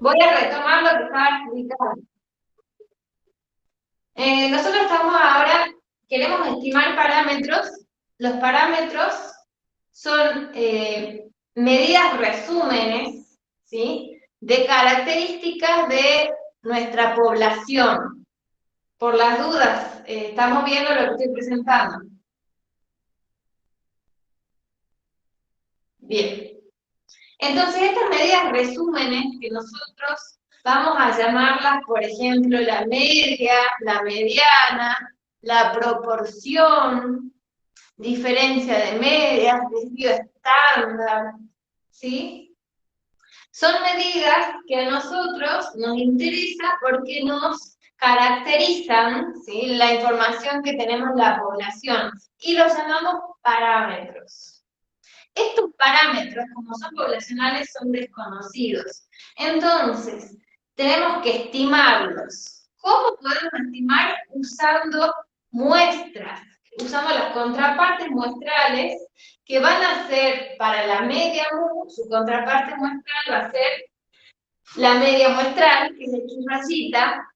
Voy a retomar lo que estaba explicando. Nosotros estamos ahora, queremos estimar parámetros. Los parámetros son medidas resúmenes, ¿sí?, de características de nuestra población. Por las dudas, estamos viendo lo que estoy presentando. Bien. Entonces, estas medidas resúmenes que nosotros vamos a llamarlas, por ejemplo, la media, la mediana, la proporción, diferencia de medias, desvío estándar, ¿sí? Son medidas que a nosotros nos interesa porque nos caracterizan, ¿sí?, la información que tenemos en la población y los llamamos parámetros. Estos parámetros, como son poblacionales, son desconocidos. Entonces, tenemos que estimarlos. ¿Cómo podemos estimar? Usando muestras. Usamos las contrapartes muestrales, que van a ser para la media mu, su contraparte muestral va a ser la media muestral, que es X rayita.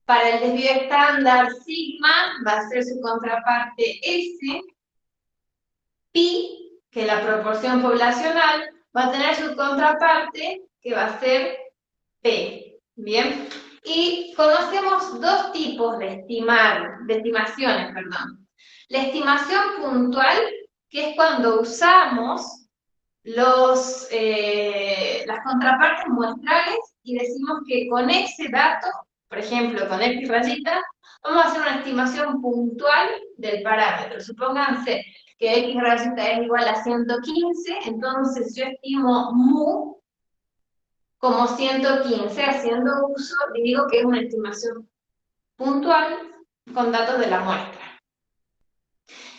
Para el desvío estándar, sigma va a ser su contraparte S. Pi, que la proporción poblacional, va a tener su contraparte, que va a ser P. ¿Bien? Y conocemos dos tipos de estimaciones, perdón. La estimación puntual, que es cuando usamos las contrapartes muestrales y decimos que con ese dato, por ejemplo, con X rayita, vamos a hacer una estimación puntual del parámetro. Supónganse que X rayita es igual a 115, entonces yo estimo mu como 115, haciendo uso, y digo que es una estimación puntual con datos de la muestra.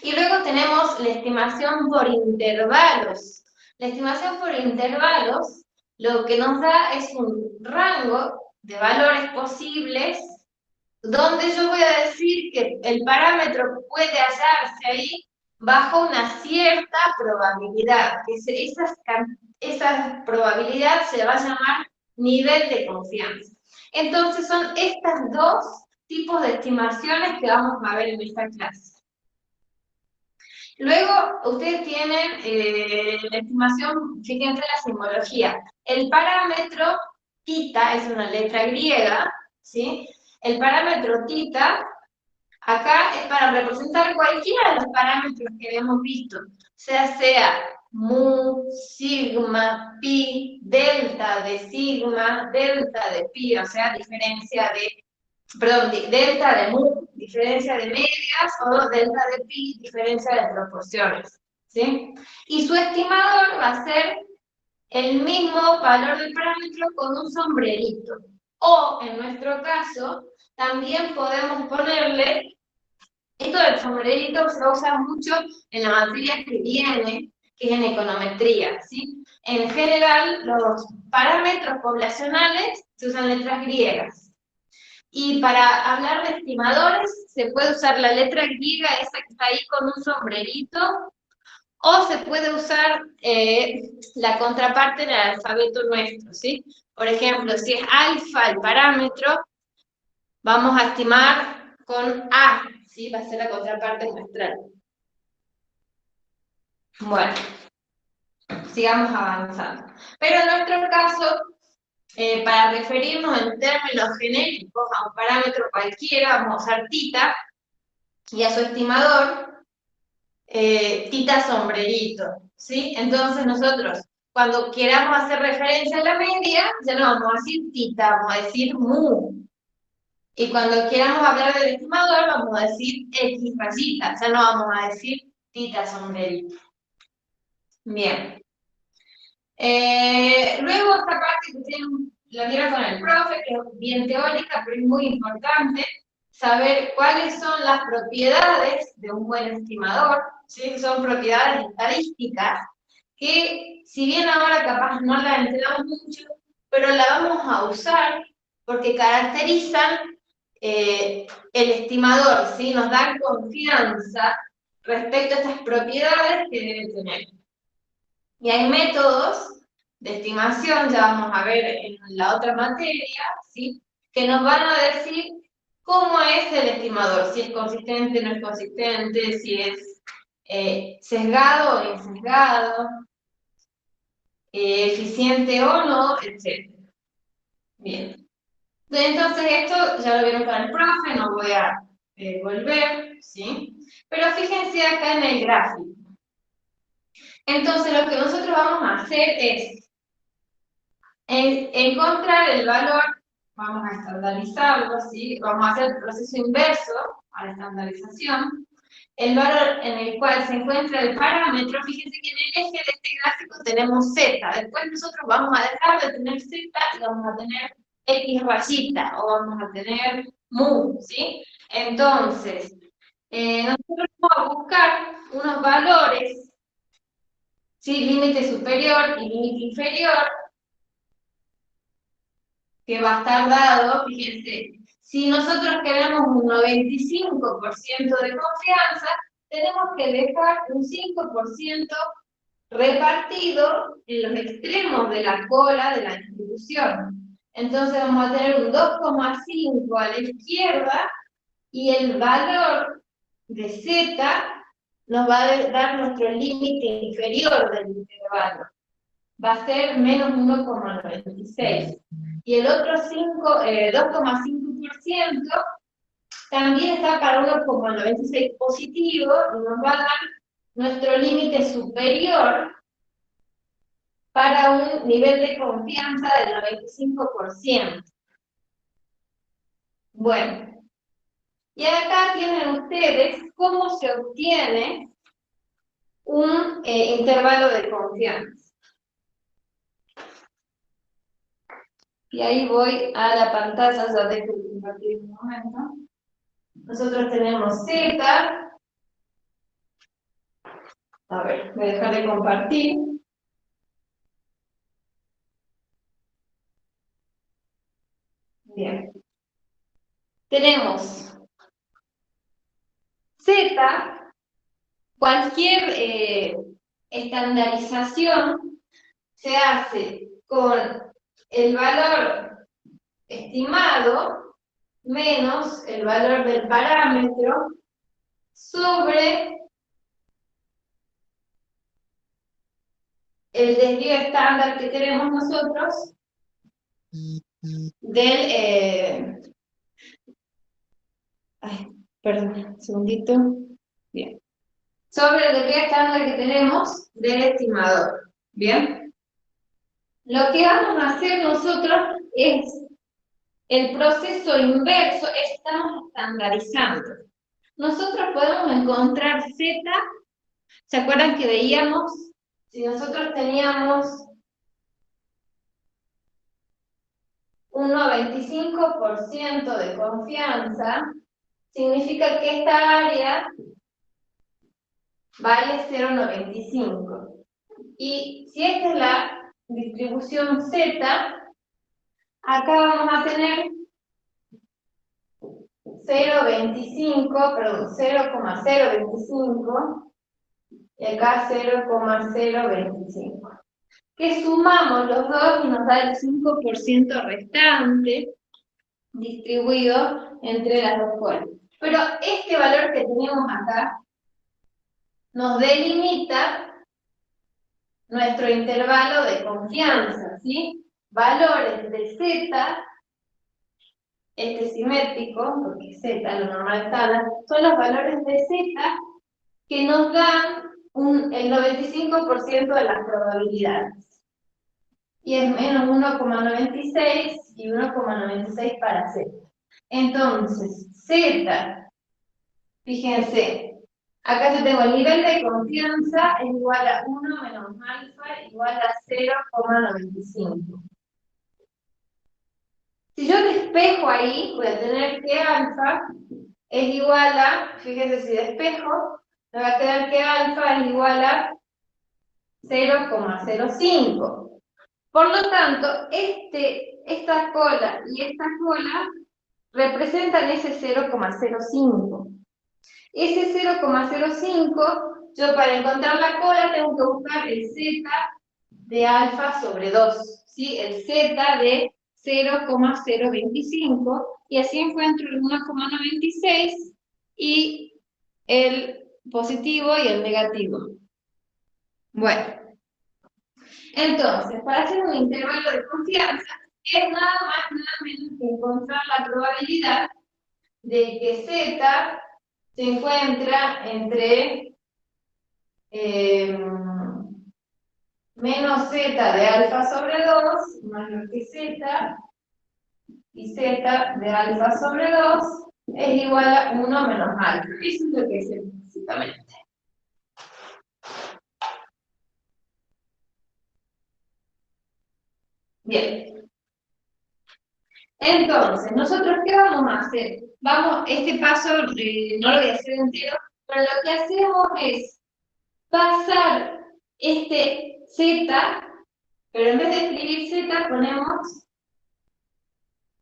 Y luego tenemos la estimación por intervalos. La estimación por intervalos lo que nos da es un rango de valores posibles donde yo voy a decir que el parámetro puede hallarse ahí bajo una cierta probabilidad. Esa probabilidad se va a llamar nivel de confianza. Entonces son estos dos tipos de estimaciones que vamos a ver en esta clase. Luego, ustedes tienen la estimación, fíjense la simbología. El parámetro tita es una letra griega, ¿sí? El parámetro tita, acá es para representar cualquiera de los parámetros que hemos visto, sea mu, sigma, pi, delta de sigma, delta de pi, o sea, delta de mu, diferencia de medias, o delta de pi, diferencia de proporciones, ¿sí? Y su estimador va a ser el mismo valor del parámetro con un sombrerito. O, en nuestro caso, también podemos ponerle, esto del sombrerito se va a usar mucho en la materia que viene, que es en econometría, ¿sí? En general, los parámetros poblacionales se usan letras griegas. Y para hablar de estimadores, se puede usar la letra griega, esa que está ahí con un sombrerito, o se puede usar la contraparte en el alfabeto nuestro, ¿sí? Por ejemplo, si es alfa el parámetro, vamos a estimar con A, ¿sí? Va a ser la contraparte muestral. Bueno, sigamos avanzando. Pero en nuestro caso, para referirnos en términos genéricos a un parámetro cualquiera, vamos a usar tita, y a su estimador, tita sombrerito, ¿sí? Entonces nosotros, cuando queramos hacer referencia a la media, ya no vamos a decir tita, vamos a decir mu. Y cuando queramos hablar del estimador, vamos a decir X rayita, ya no vamos a decir tita sombrerito. Bien. Luego esta parte que tienen, la vieron con el profe, que es bien teórica, pero es muy importante saber cuáles son las propiedades de un buen estimador, ¿sí? Son propiedades estadísticas que, si bien ahora capaz no las entendemos mucho, pero la vamos a usar porque caracterizan el estimador, ¿sí? Nos dan confianza respecto a estas propiedades que debe tener. Y hay métodos de estimación, ya vamos a ver en la otra materia, ¿sí? Que nos van a decir cómo es el estimador, si es consistente, no es consistente, si es sesgado o insesgado, eficiente o no, etc. Bien. Entonces esto ya lo vieron con el profe, no voy a volver, ¿sí? Pero fíjense acá en el gráfico. Entonces lo que nosotros vamos a hacer es encontrar el valor, vamos a estandarizarlo, ¿sí? Vamos a hacer el proceso inverso a la estandarización, el valor en el cual se encuentra el parámetro. Fíjense que en el eje de este gráfico tenemos Z, después nosotros vamos a dejar de tener Z y vamos a tener X rayita, o vamos a tener mu, ¿sí? Entonces, nosotros vamos a buscar unos valores, ¿sí? Límite superior y límite inferior, que va a estar dado, fíjense, si nosotros queremos un 95% de confianza, tenemos que dejar un 5% repartido en los extremos de la cola de la distribución. Entonces vamos a tener un 2,5 a la izquierda y el valor de Z nos va a dar nuestro límite inferior del intervalo. Va a ser menos 1,96. Y el otro 2,5% también está para 1,96 positivo y nos va a dar nuestro límite superior para un nivel de confianza del 95%. Bueno, y acá tienen ustedes cómo se obtiene un intervalo de confianza. Y ahí voy a la pantalla, ya dejo de compartir un momento. Nosotros tenemos Z. A ver, voy a dejar de compartir. Bien. Tenemos Z, cualquier estandarización se hace con el valor estimado menos el valor del parámetro sobre el desvío estándar que tenemos nosotros del... perdón, un segundito. Bien. Sobre el desvío estándar que tenemos del estimador. Bien. Lo que vamos a hacer nosotros es el proceso inverso, estamos estandarizando. Nosotros podemos encontrar Z, ¿se acuerdan que veíamos? Si nosotros teníamos un 95% de confianza, significa que esta área vale 0,95. Y si esta es la distribución Z, acá vamos a tener 0,025 y acá 0,025. Que sumamos los dos y nos da el 5% restante distribuido entre las dos colas. Pero este valor que tenemos acá nos delimita nuestro intervalo de confianza, ¿sí? Valores de Z, este simétrico, porque Z, lo normal estándar, son los valores de Z que nos dan el 95% de las probabilidades. Y es menos 1,96 y 1,96 para Z. Entonces, Z, fíjense, acá yo tengo el nivel de confianza es igual a 1 menos alfa igual a 0,95. Si yo despejo ahí, voy a tener que alfa es igual a, fíjense si despejo, me va a quedar que alfa es igual a 0,05. Por lo tanto, esta cola y esta cola representan ese 0,05. Ese 0,05, yo para encontrar la cola tengo que buscar el Z de alfa sobre 2, ¿sí? El z de 0,025, y así encuentro el 1,96 y el positivo y el negativo. Bueno, entonces, para hacer un intervalo de confianza, es nada más, nada menos que encontrar la probabilidad de que z se encuentra entre menos z de alfa sobre 2 mayor que z, y z de alfa sobre 2 es igual a 1 menos alfa. Eso es lo que es básicamente. Bien. Entonces, ¿nosotros qué vamos a hacer? Este paso no lo voy a hacer entero, pero lo que hacemos es pasar este z, pero en vez de escribir z ponemos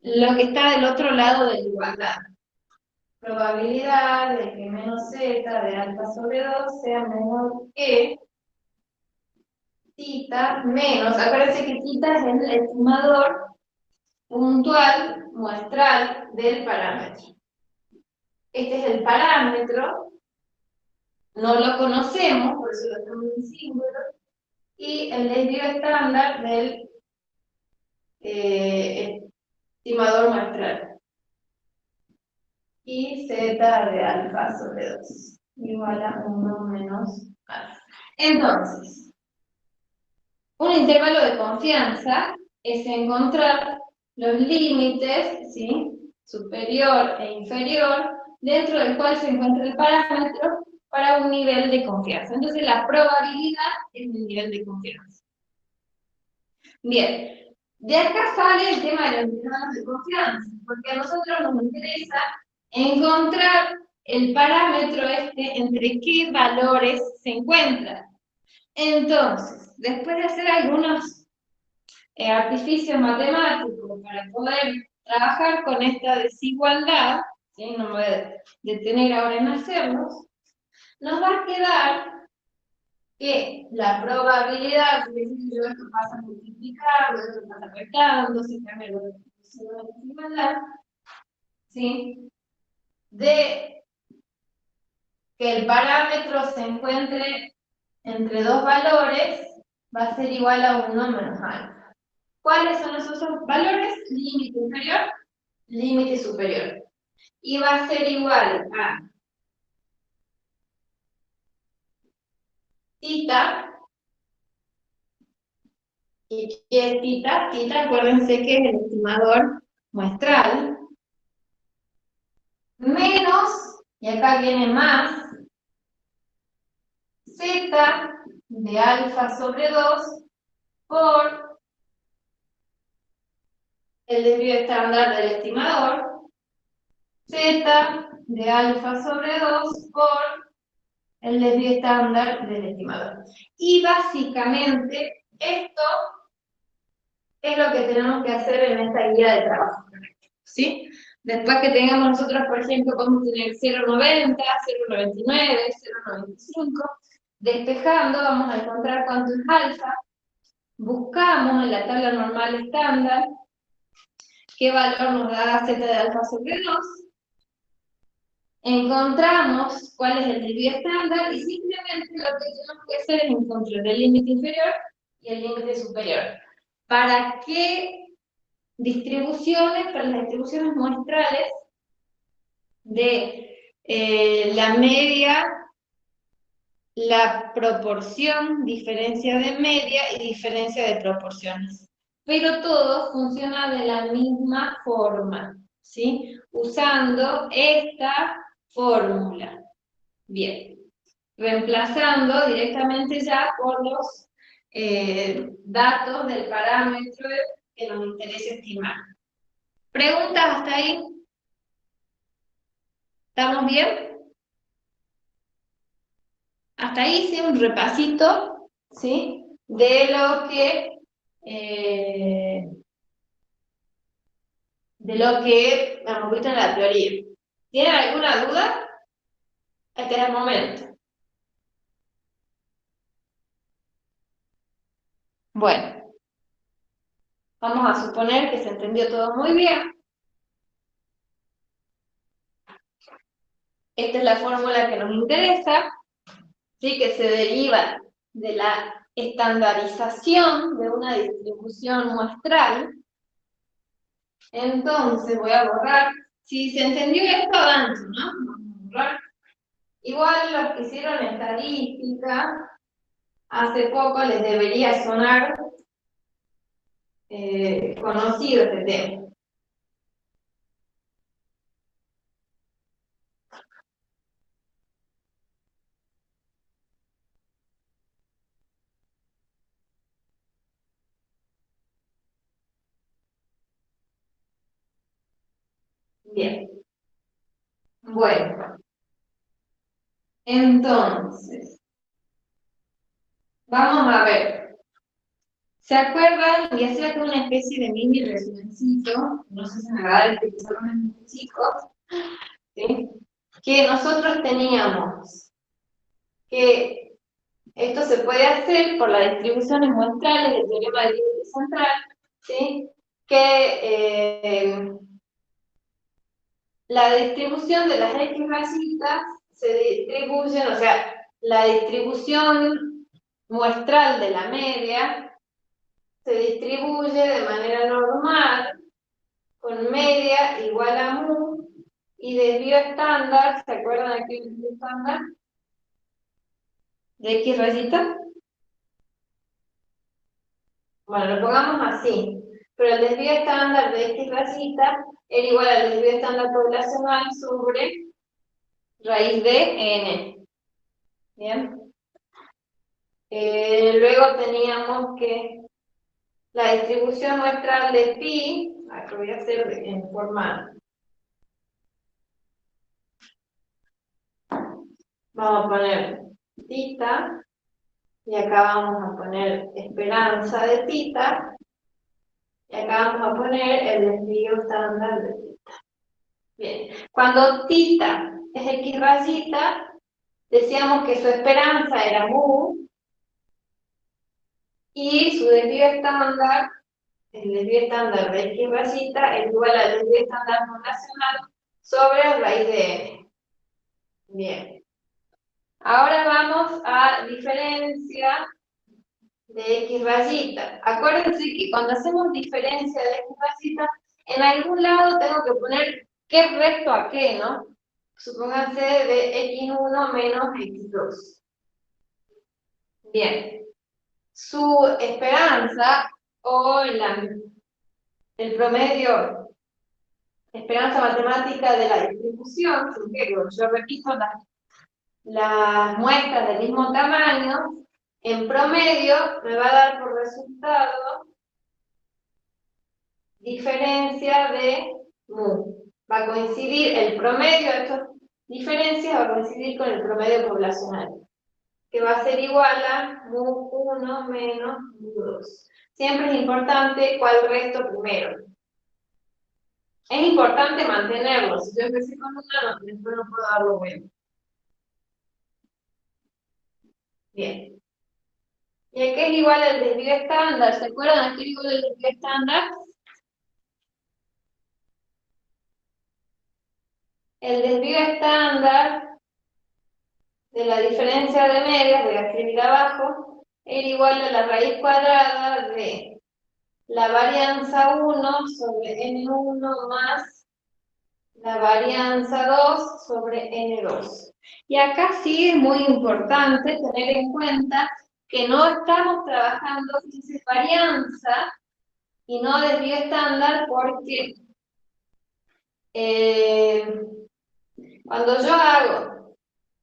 lo que está del otro lado de la igualdad. Probabilidad de que menos z de alfa sobre 2 sea menor que tita menos, acuérdense que tita es el estimador puntual muestral del parámetro. Este es el parámetro, no lo conocemos, por eso lo tenemos en símbolo, y el desvío estándar del estimador muestral. Y z de alfa sobre 2 igual a 1 menos alfa. Entonces, un intervalo de confianza es encontrar los límites, ¿sí?, superior e inferior, dentro del cual se encuentra el parámetro para un nivel de confianza. Entonces, la probabilidad es el nivel de confianza. Bien, de acá sale el tema de los intervalos de confianza, porque a nosotros nos interesa encontrar el parámetro entre qué valores se encuentran. Entonces, después de hacer algunos artificios matemáticos para poder trabajar con esta desigualdad, ¿sí?, no me voy a detener ahora en hacerlos, nos va a quedar que la probabilidad, es decir, esto pasa multiplicando, esto pasa restando, se cambia la desigualdad, ¿sí?, de que el parámetro se encuentre entre dos valores, va a ser igual a 1 menos alfa. ¿Cuáles son esos valores? Límite inferior, límite superior. Y va a ser igual a tita. ¿Y qué es tita? Tita, acuérdense que es el estimador muestral, menos, y acá viene más, z de alfa sobre 2 por el desvío estándar del estimador, z de alfa sobre 2 por el desvío estándar del estimador. Y básicamente esto es lo que tenemos que hacer en esta guía de trabajo, ¿sí? Después que tengamos nosotros, por ejemplo, podemos tener 0,90, 0,99, 0,95, despejando vamos a encontrar cuánto es alfa, buscamos en la tabla normal estándar qué valor nos da z de alfa sobre 2, encontramos cuál es el desvío estándar y simplemente lo que tenemos que hacer es encontrar el límite inferior y el límite superior. ¿Para qué distribuciones? Para las distribuciones muestrales de la media, la proporción, diferencia de media y diferencia de proporciones. Pero todo funciona de la misma forma, ¿sí? Usando esta fórmula. Bien, reemplazando directamente ya por los datos del parámetro que nos interesa estimar. ¿Preguntas hasta ahí? ¿Estamos bien? Hasta ahí hice un repasito, ¿sí?, de lo que hemos visto en la teoría. ¿Tienen alguna duda? Este es el momento. Bueno, vamos a suponer que se entendió todo muy bien. Esta es la fórmula que nos interesa, ¿sí? Que se deriva de la estandarización de una distribución muestral. Entonces voy a borrar. Si se entendió esto, avanzo, ¿no? Vamos a borrar. Igual los que hicieron estadística, hace poco les debería sonar conocido este tema. Bien. Bueno, entonces, vamos a ver. ¿Se acuerdan? Y hacía como una especie de mini resumencito, no sé si me va a dar este que son chicos, ¿sí? Que nosotros teníamos que esto se puede hacer por las distribuciones muestrales del teorema del límite central, ¿sí? Que la distribución de las X rayitas se distribuyen, o sea, la distribución muestral de la media se distribuye de manera normal con media igual a mu y desvío estándar, ¿se acuerdan aquí el desvío estándar? ¿De X rayita? Bueno, lo pongamos así, pero el desvío estándar de X rayita era igual al desvío estándar poblacional sobre raíz de n. ¿Bien? Luego teníamos que la distribución muestral de pi, aquí voy a hacer en forma, vamos a poner tita, y acá vamos a poner esperanza de tita, y acá vamos a poner el desvío estándar de tita. Bien, cuando tita es X rayita, decíamos que su esperanza era mu, y su desvío estándar, el desvío estándar de X rayita, es igual al desvío estándar poblacional sobre raíz de n. Bien. Ahora vamos a diferencia de X rayita. Acuérdense que cuando hacemos diferencia de X rayita, en algún lado tengo que poner qué resto a qué, ¿no? Supónganse de X1 menos X2. Bien. Su esperanza o el promedio, esperanza matemática de la distribución, porque yo repito las muestras del mismo tamaño, en promedio me va a dar por resultado diferencia de mu. Va a coincidir el promedio de estas diferencias, va a coincidir con el promedio poblacional, que va a ser igual a mu1 menos mu2. Siempre es importante cuál resto primero. Es importante mantenerlo. Si yo empecé con una, después no puedo darlo bueno. Bien. Y aquí es igual al desvío estándar. ¿Se acuerdan? Aquí es igual al desvío estándar. El desvío estándar de la diferencia de medios, voy a escribir abajo, era igual a la raíz cuadrada de la varianza 1 sobre n1 más la varianza 2 sobre n2. Y acá sí es muy importante tener en cuenta que no estamos trabajando, fíjense, varianza y no desvío estándar porque cuando yo hago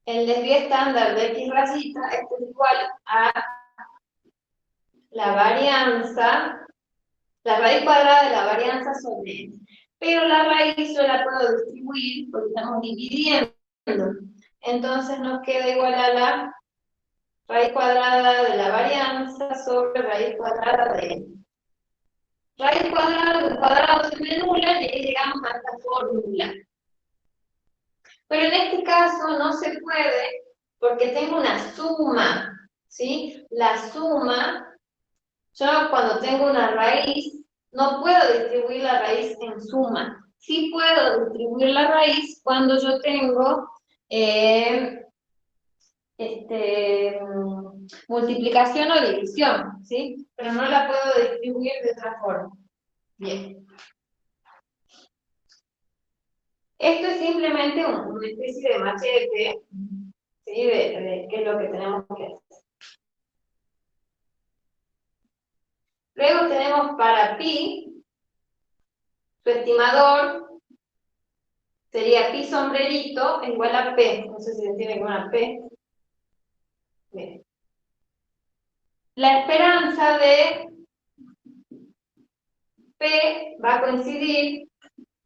el desvío estándar de X rayita, esto es igual a la varianza, la raíz cuadrada de la varianza sobre n. Pero la raíz yo la puedo distribuir porque estamos dividiendo. Entonces nos queda igual a la raíz cuadrada de la varianza sobre raíz cuadrada de n. Raíz cuadrada del cuadrado se nula y ahí llegamos a esta fórmula. Pero en este caso no se puede porque tengo una suma, ¿sí? La suma Yo cuando tengo una raíz, no puedo distribuir la raíz en suma. Sí puedo distribuir la raíz cuando yo tengo multiplicación o división, ¿sí? Pero no la puedo distribuir de otra forma. Bien. Esto es simplemente una especie de machete, ¿sí? De qué es lo que tenemos que hacer. Luego tenemos para pi, su estimador sería pi sombrerito igual a p. No sé si se entiende con una p. Bien. La esperanza de p va a coincidir,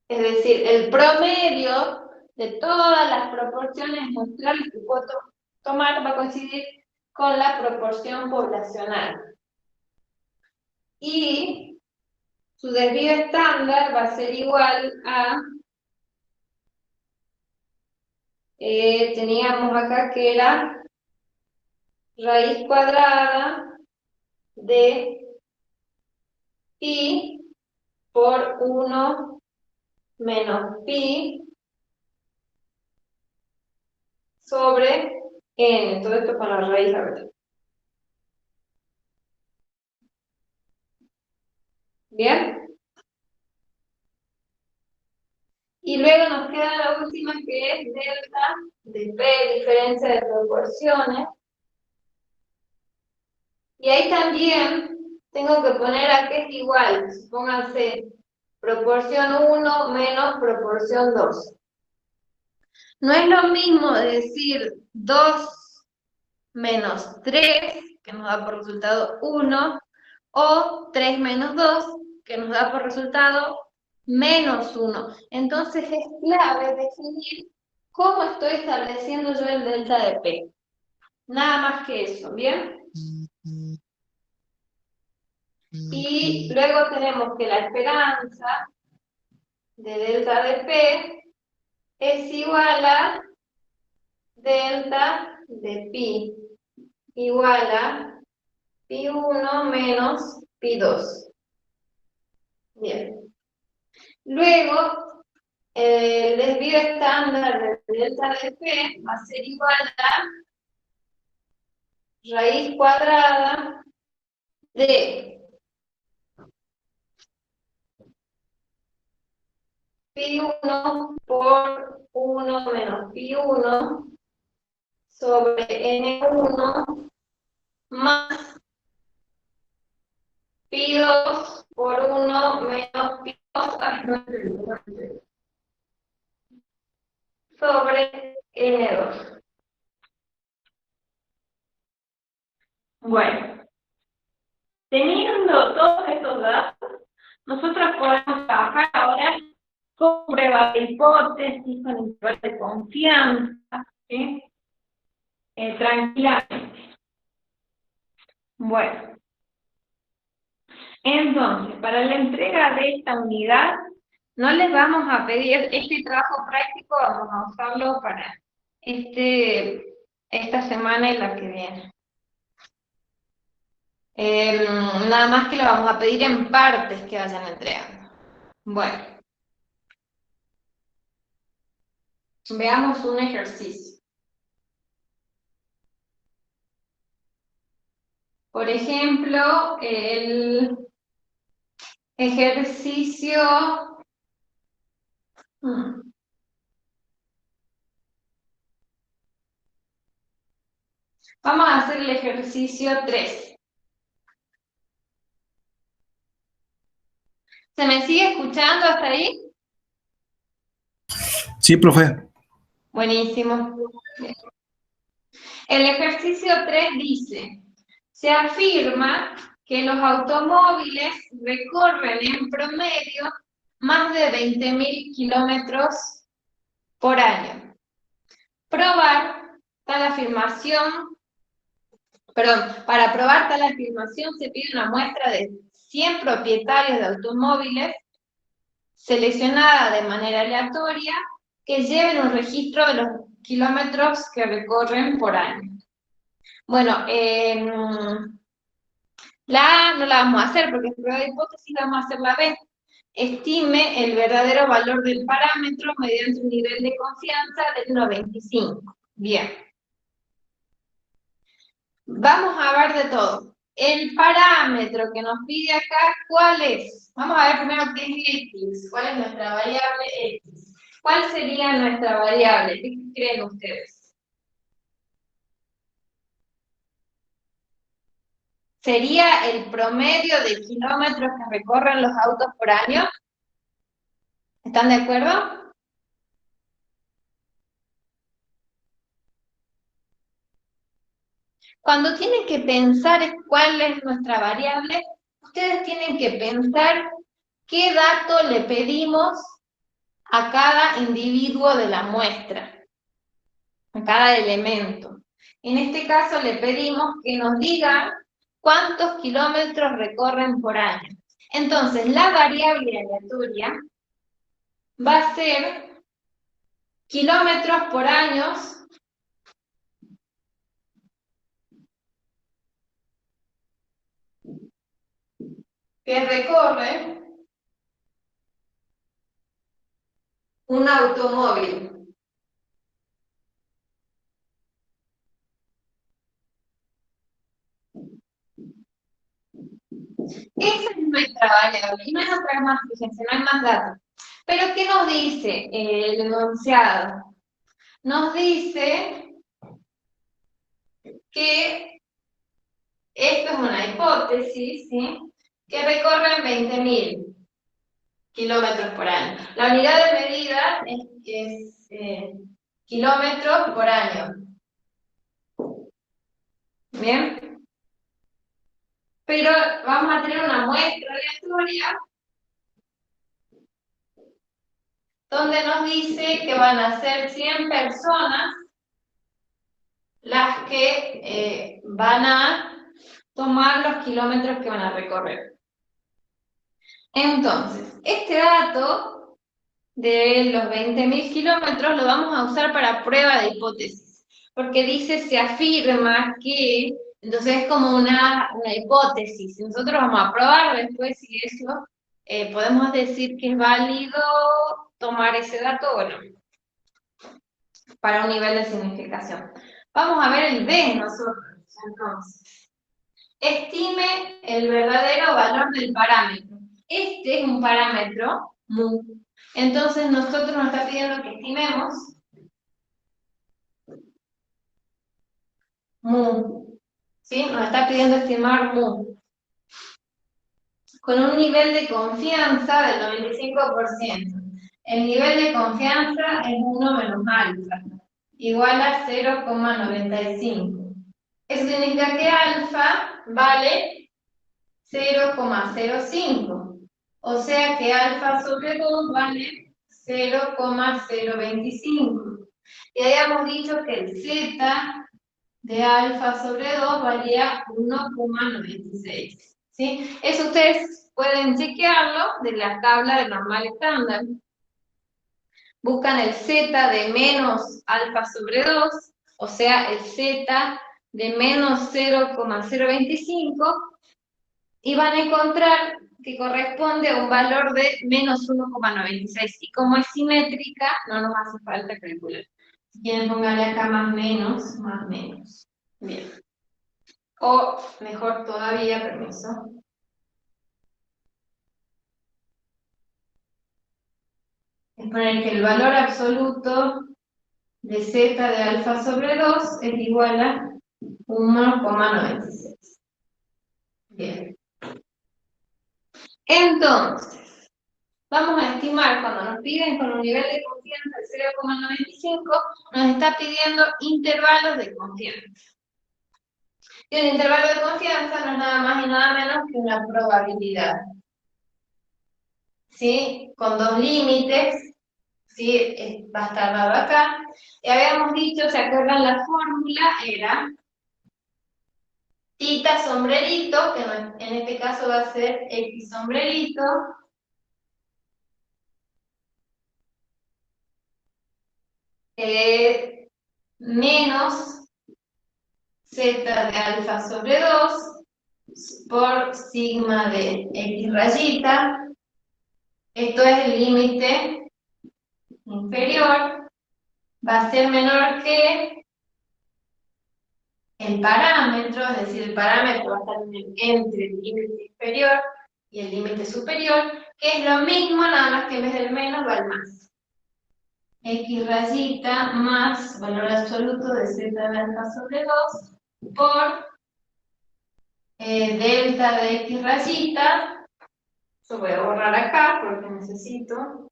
es decir, el promedio de todas las proporciones muestrales que puedo tomar va a coincidir con la proporción poblacional. Y su desvío estándar va a ser igual a, teníamos acá que era raíz cuadrada de pi por 1 menos pi sobre n. Todo esto con la raíz a ver. ¿Bien? Y luego nos queda la última que es delta de p, diferencia de proporciones. Y ahí también tengo que poner a qué es igual. Pónganse proporción 1 menos proporción 2. No es lo mismo decir 2 menos 3, que nos da por resultado 1, o 3 menos 2, que nos da por resultado menos 1. Entonces es clave definir cómo estoy estableciendo yo el delta de P. Nada más que eso, ¿bien? Y luego tenemos que la esperanza de delta de P es igual a delta de pi, igual a pi 1 menos pi 2. Bien. Luego, el desvío estándar de delta de P va a ser igual a raíz cuadrada de pi 1 por 1 menos pi 1 sobre n1 más pi 2 por 1 menos pi 2 sobre n2. Bueno, teniendo todos estos datos, nosotros podemos trabajar ahora con pruebas de hipótesis, con intervalos de confianza, ¿sí? Tranquilamente. Bueno, entonces, para la entrega de esta unidad, no les vamos a pedir este trabajo práctico, vamos a usarlo para esta semana y la que viene. Nada más que lo vamos a pedir en partes que vayan entregando. Bueno, veamos un ejercicio. Por ejemplo, el ejercicio... Vamos a hacer el ejercicio 3. ¿Se me sigue escuchando hasta ahí? Sí, profe. Buenísimo. El ejercicio 3 dice, se afirma que los automóviles recorren en promedio más de 20.000 kilómetros por año. Para probar tal afirmación se pide una muestra de 100 propietarios de automóviles seleccionada de manera aleatoria que lleven un registro de los kilómetros que recorren por año. Bueno, La A no la vamos a hacer porque es prueba de hipótesis, vamos a hacer la B. Estime el verdadero valor del parámetro mediante un nivel de confianza del 95. Bien. Vamos a ver de todo. El parámetro que nos pide acá, ¿cuál es? Vamos a ver primero qué es X. ¿Cuál es nuestra variable X? ¿Cuál sería nuestra variable? ¿Qué creen ustedes? ¿Sería el promedio de kilómetros que recorren los autos por año? ¿Están de acuerdo? Cuando tienen que pensar cuál es nuestra variable, ustedes tienen que pensar qué dato le pedimos a cada individuo de la muestra, a cada elemento. En este caso le pedimos que nos digan cuántos kilómetros recorren por año. Entonces, la variable aleatoria va a ser kilómetros por años que recorre un automóvil. Esa es nuestra variable, y no hay otra más, fíjense, no hay más datos. Pero ¿qué nos dice el enunciado? Nos dice que esto es una hipótesis, ¿sí? Que recorren 20.000 kilómetros por año. La unidad de medida es kilómetros por año. ¿Bien? Pero vamos a tener una muestra aleatoria donde nos dice que van a ser 100 personas las que van a tomar los kilómetros que van a recorrer. Entonces, este dato de los 20.000 kilómetros lo vamos a usar para prueba de hipótesis, porque dice, se afirma que, entonces es como una hipótesis, nosotros vamos a probar después si eso podemos decir que es válido tomar ese dato o no, para un nivel de significación. Vamos a ver el B nosotros, entonces. Estime el verdadero valor del parámetro. Este es un parámetro mu. Entonces nosotros nos está pidiendo que estimemos mu. ¿Sí? Nos está pidiendo estimar mu. Con un nivel de confianza del 95%. El nivel de confianza es 1 menos alfa, igual a 0,95. Eso significa que alfa vale 0,05. O sea que alfa sobre 2 vale 0,025. Y habíamos dicho que el z de alfa sobre 2 valía 1,96. ¿Sí? Eso ustedes pueden chequearlo de la tabla de normal estándar. Buscan el z de menos alfa sobre 2, o sea, el z de menos 0,025, y van a encontrar que corresponde a un valor de menos 1,96. Y como es simétrica, no nos hace falta calcular. Si quieren, pónganle acá más menos, más menos. Bien. O mejor todavía, permiso. Es poner que el valor absoluto de z de alfa sobre 2 es igual a 1,96. Bien. Entonces, vamos a estimar, cuando nos piden con un nivel de confianza de 0,95, nos está pidiendo intervalos de confianza. Y un intervalo de confianza no es nada más y nada menos que una probabilidad. ¿Sí? Con dos límites, ¿sí? Va a estar dado acá. Y habíamos dicho, ¿se acuerdan? La fórmula era tita sombrerito, que en este caso va a ser x sombrerito, menos z de alfa sobre 2 por sigma de X rayita. Esto es el límite inferior. Va a ser menor que el parámetro, es decir, el parámetro va a estar entre el límite inferior y el límite superior, que es lo mismo, nada más que en vez del menos va el más. X rayita más valor absoluto de z de alfa sobre 2 por delta de X rayita. Yo voy a borrar acá porque necesito.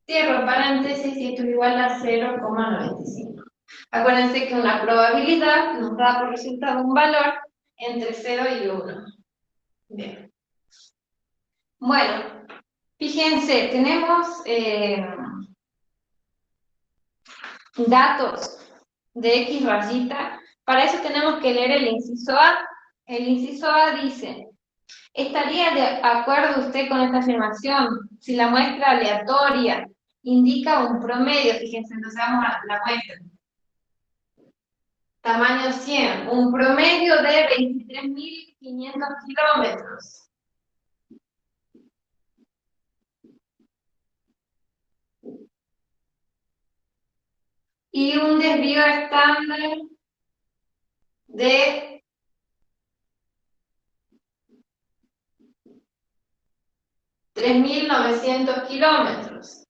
Cierro paréntesis y esto es igual a 0,95. Acuérdense que una probabilidad nos da por resultado un valor entre 0 y 1. Bien. Bueno, fíjense, tenemos datos de X rayita. Para eso tenemos que leer el inciso A. El inciso A dice: ¿estaría de acuerdo usted con esta afirmación si la muestra aleatoria indica un promedio? Fíjense, entonces vamos a la muestra. Tamaño 100, un promedio de 23.500 kilómetros. Y un desvío estándar de 3.900 kilómetros.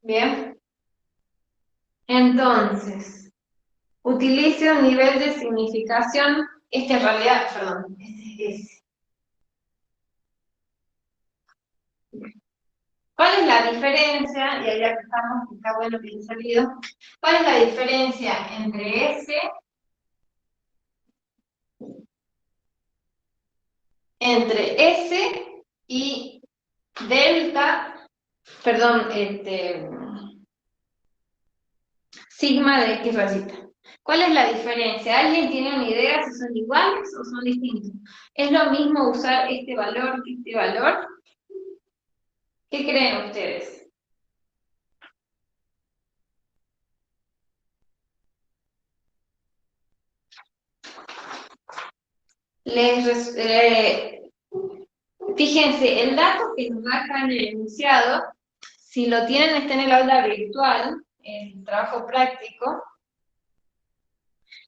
Bien. Entonces, utilice un nivel de significación, en realidad, perdón, es. ¿Cuál es la diferencia? Y allá estamos, está bueno que haya salido. ¿Cuál es la diferencia entre S y delta, perdón, sigma de X rayita? ¿Cuál es la diferencia? ¿Alguien tiene una idea si son iguales o son distintos? ¿Es lo mismo usar este valor que este valor? ¿Qué creen ustedes? Fíjense, el dato que nos da acá en el enunciado, si lo tienen, está en el aula virtual, en el trabajo práctico,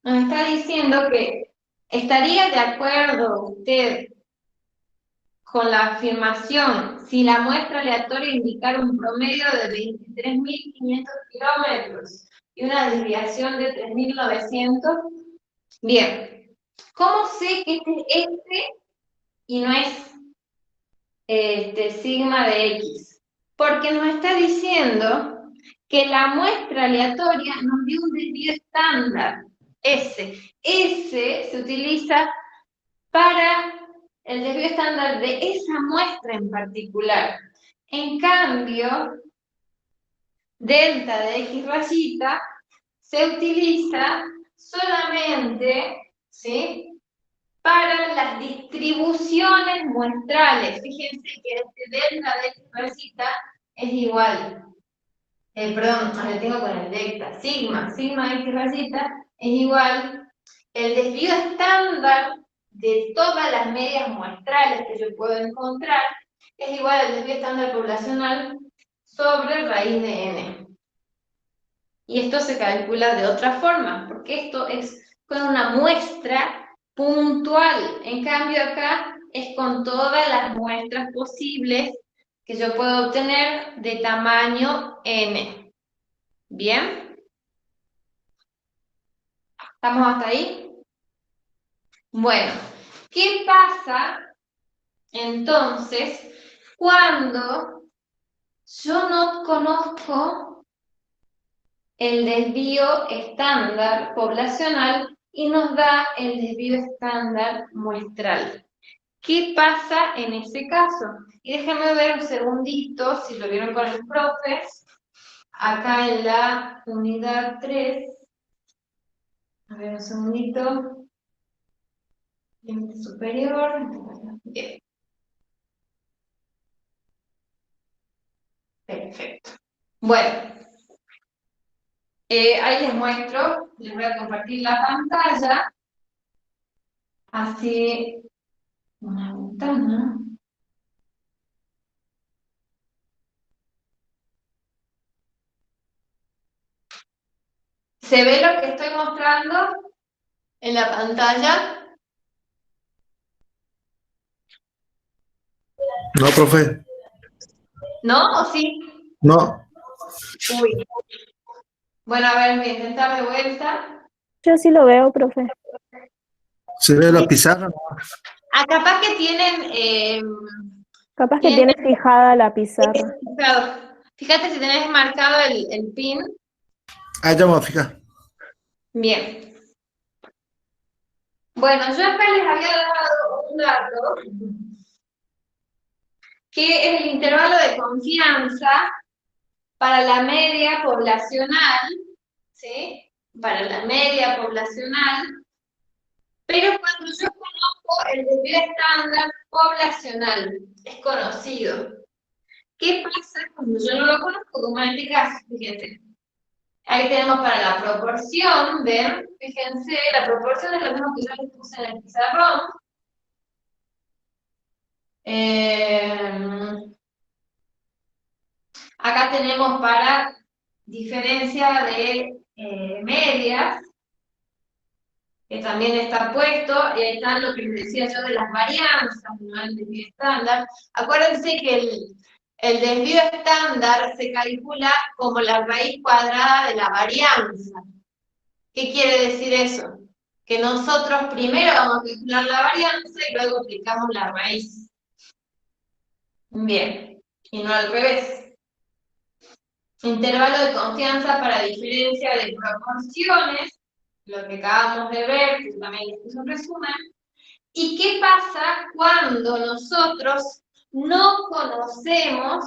nos está diciendo que estaría de acuerdo usted con la afirmación si la muestra aleatoria indicara un promedio de 23.500 kilómetros y una desviación de 3.900. Bien, ¿cómo sé que este es este y no es sigma de X? Porque nos está diciendo que la muestra aleatoria nos dio un desvío estándar, S. S se utiliza para el desvío estándar de esa muestra en particular. En cambio, delta de X rayita se utiliza solamente, ¿sí?, para las distribuciones muestrales. Fíjense que este delta de X rayita es igual, perdón, lo tengo con el delta, sigma de X rayita es igual, el desvío estándar de todas las medias muestrales que yo puedo encontrar es igual al desvío estándar poblacional sobre raíz de n. Y esto se calcula de otra forma, porque esto es con una muestra puntual. En cambio acá es con todas las muestras posibles que yo puedo obtener de tamaño n. ¿Bien? ¿Estamos hasta ahí? Bueno, ¿qué pasa entonces cuando yo no conozco el desvío estándar poblacional y nos da el desvío estándar muestral? ¿Qué pasa en ese caso? Y déjenme ver un segundito, si lo vieron con el profe, acá en la unidad 3, a ver un segundito, límite superior, bien, perfecto. Bueno, Ahí les muestro, les voy a compartir la pantalla, así, una ventana. ¿Se ve lo que estoy mostrando en la pantalla? No, profe. ¿No? ¿O sí? No. Uy. Bueno, a ver, voy a intentar de vuelta. Yo sí lo veo, profe. ¿Se ve la pizarra? Ah, capaz que tienen, Capaz que tienen tiene fijada la pizarra. marcado. Fíjate si tenés marcado el pin. Ah, ya me voy a fijar. Bien. Bueno, yo acá les había dado un dato, que es el intervalo de confianza para la media poblacional, ¿sí? Para la media poblacional, pero cuando yo conozco el desvío estándar poblacional, es conocido. ¿Qué pasa cuando yo no lo conozco, como en este caso? Fíjense. Ahí tenemos para la proporción, ¿ven? Fíjense, la proporción es lo mismo que yo les puse en el pizarrón. Acá tenemos para diferencia de medias, que también está puesto, y ahí está lo que les decía yo de las varianzas, ¿no? El desvío estándar. Acuérdense que el desvío estándar se calcula como la raíz cuadrada de la varianza. ¿Qué quiere decir eso? Que nosotros primero vamos a calcular la varianza y luego aplicamos la raíz. Bien, y no al revés. Intervalo de confianza para diferencia de proporciones, lo que acabamos de ver, que también les puse un resumen. ¿Y qué pasa cuando nosotros no conocemos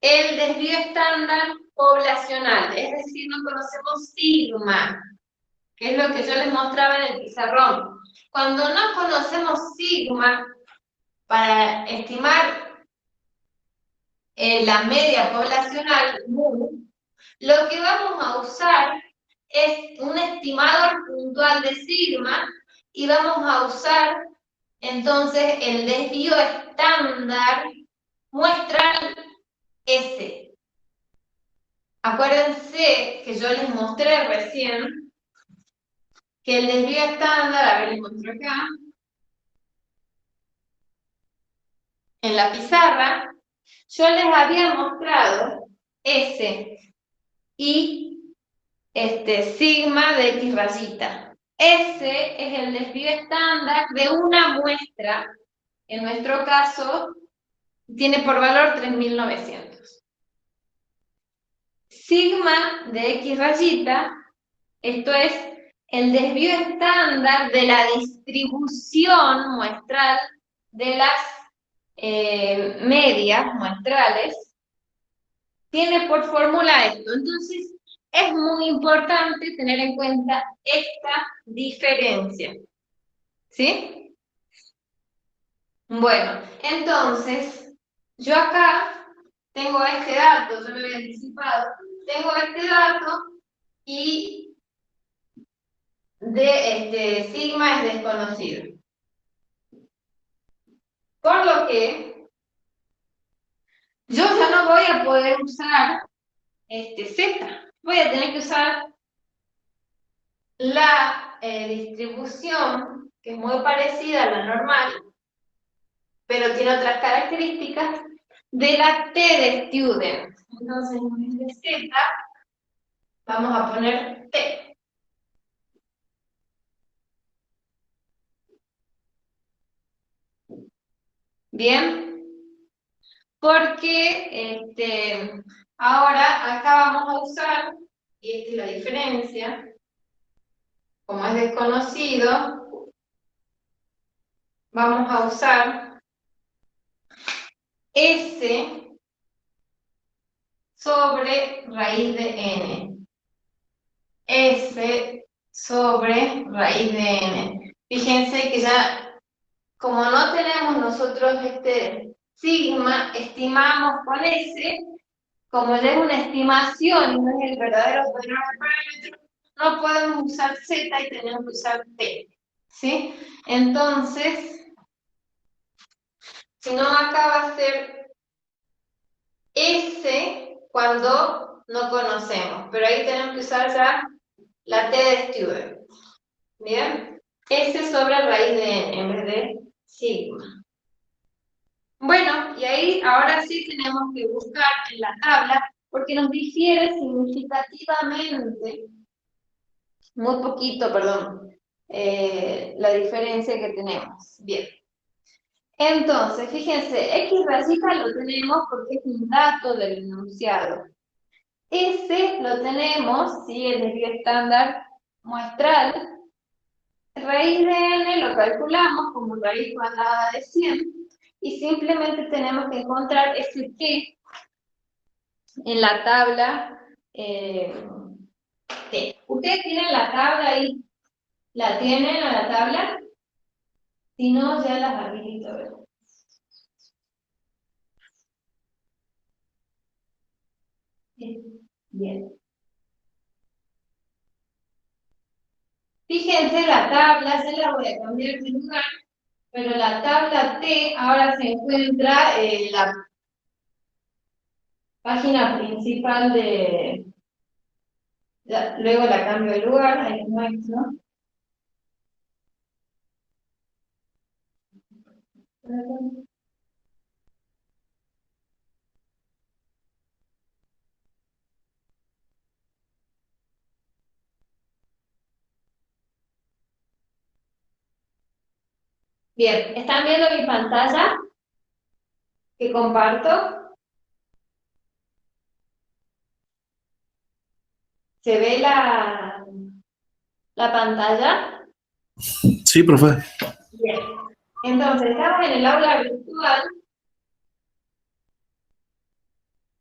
el desvío estándar poblacional? Es decir, no conocemos sigma, que es lo que yo les mostraba en el pizarrón. Cuando no conocemos sigma, para estimar la media poblacional, lo que vamos a usar es un estimador puntual de sigma y vamos a usar entonces el desvío estándar muestral S. Acuérdense que yo les mostré recién que el desvío estándar, a ver, les muestro acá, en la pizarra, yo les había mostrado S y sigma de X rayita. Ese es el desvío estándar de una muestra, en nuestro caso, tiene por valor 3900. Sigma de X rayita, esto es el desvío estándar de la distribución muestral de las medias muestrales, tiene por fórmula esto. Entonces, es muy importante tener en cuenta esta diferencia. ¿Sí? Bueno, entonces, yo acá tengo este dato, yo me había anticipado, tengo este dato y de sigma es desconocido. Por lo que yo ya no voy a poder usar Z, voy a tener que usar la distribución, que es muy parecida a la normal, pero tiene otras características, de la T de student. Entonces, en vez de Z, vamos a poner T. ¿Bien? Porque ahora acá vamos a usar, y esta es la diferencia, como es desconocido, vamos a usar S sobre raíz de N. S sobre raíz de N. Fíjense que ya, como no tenemos nosotros este sigma, estimamos con S, como ya es una estimación y no es el verdadero valor del parámetro, no podemos usar Z y tenemos que usar T, ¿sí? Entonces, si no, acá va a ser S cuando no conocemos, pero ahí tenemos que usar ya la T de student, ¿bien? S sobre raíz de n en vez de sigma. Bueno, y ahí ahora sí tenemos que buscar en la tabla, porque nos difiere significativamente, muy poquito, perdón, la diferencia que tenemos. Bien. Entonces, fíjense, X rayita lo tenemos porque es un dato del enunciado. S lo tenemos, ¿sí? El desvío estándar muestral. Raíz de n lo calculamos como raíz cuadrada de 100 y simplemente tenemos que encontrar ese t en la tabla t. ¿Ustedes tienen la tabla ahí? ¿La tienen a la tabla? Si no, ya las habilito. ¿Verdad? Bien. Fíjense la tabla, se la voy a cambiar de lugar, pero la tabla T ahora se encuentra en la página principal de... luego la cambio de lugar, ahí les muestro. Bien, ¿están viendo mi pantalla que comparto? ¿Se ve la pantalla? Sí, profe. Bien. Entonces, estamos en el aula virtual.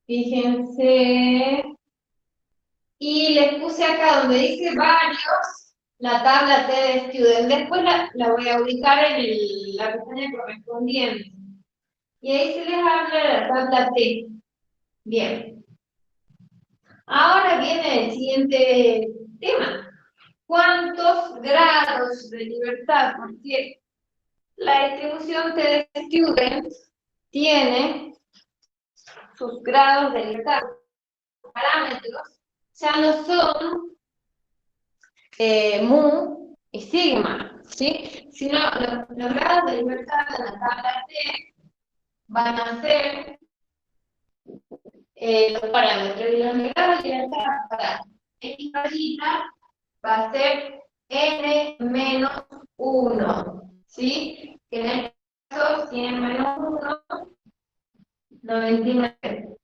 Fíjense. Y les puse acá donde dice varios, la tabla T de Student. Después la voy a ubicar en la pestaña correspondiente. Y ahí se les habla de la tabla T. Bien. Ahora viene el siguiente tema. ¿Cuántos grados de libertad? Porque la distribución T de Student tiene sus grados de libertad. Los parámetros ya no son mu y sigma, ¿sí? Sino los grados de libertad de la tabla T van a ser los parámetros, y los grados de libertad para X rayita va a ser n menos 1, ¿sí? Que en este caso, si n menos 1, 99.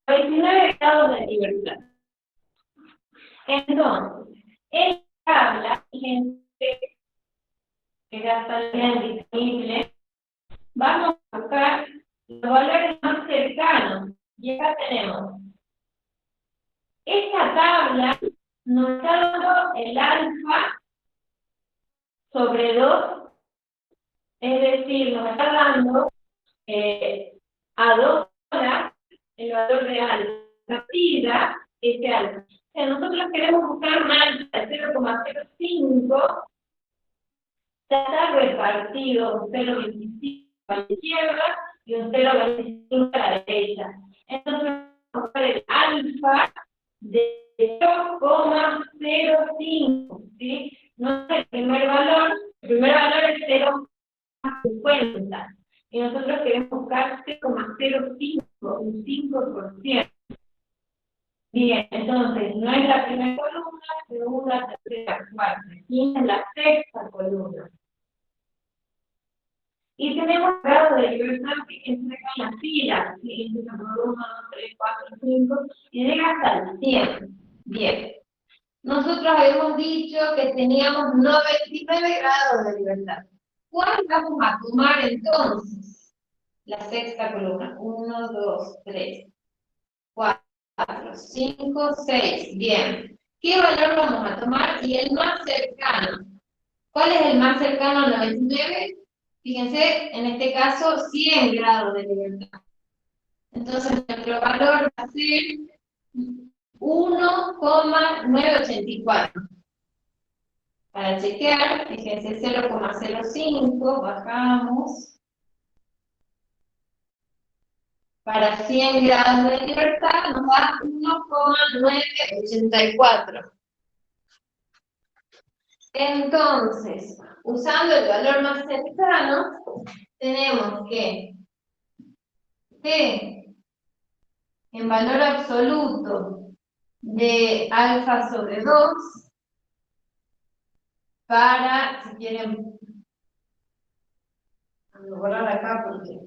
99 grados de libertad. Entonces, en la tabla, fíjense que ya está bien disponible, vamos a buscar los valores más cercanos. Y acá tenemos. Esta tabla nos está dando el alfa sobre 2, es decir, nos está dando a 2 horas el valor de alfa. La partida es alfa. Nosotros queremos buscar un alfa de 0,05, está repartido un 0,25 a la izquierda y un 0,25 a la derecha. Entonces, vamos a buscar el alfa de 0,05, ¿sí? No es el primer valor es 0,50. Y nosotros queremos buscar 0,05, un 5%. Bien, entonces, no es la primera columna, segunda, tercera, cuarta. Y es la sexta columna. Y tenemos grado de libertad que entra en las filas, ¿sí? 1, 2, 3, 4, 5, y llega hasta el 100. Bien. Nosotros habíamos dicho que teníamos 99 grados de libertad. ¿Cuál vamos a tomar entonces? La sexta columna. 1, 2, 3, 4, 5, 6. Bien. ¿Qué valor vamos a tomar? Y el más cercano. ¿Cuál es el más cercano al 99? Fíjense, en este caso, 100 grados de libertad. Entonces nuestro valor va a ser 1,984. Para chequear, fíjense 0,05, bajamos. Para 100 grados de libertad nos da 1,984. Entonces, usando el valor más cercano, tenemos que T en valor absoluto de alfa sobre 2 para, si quieren, voy a borrar acá porque...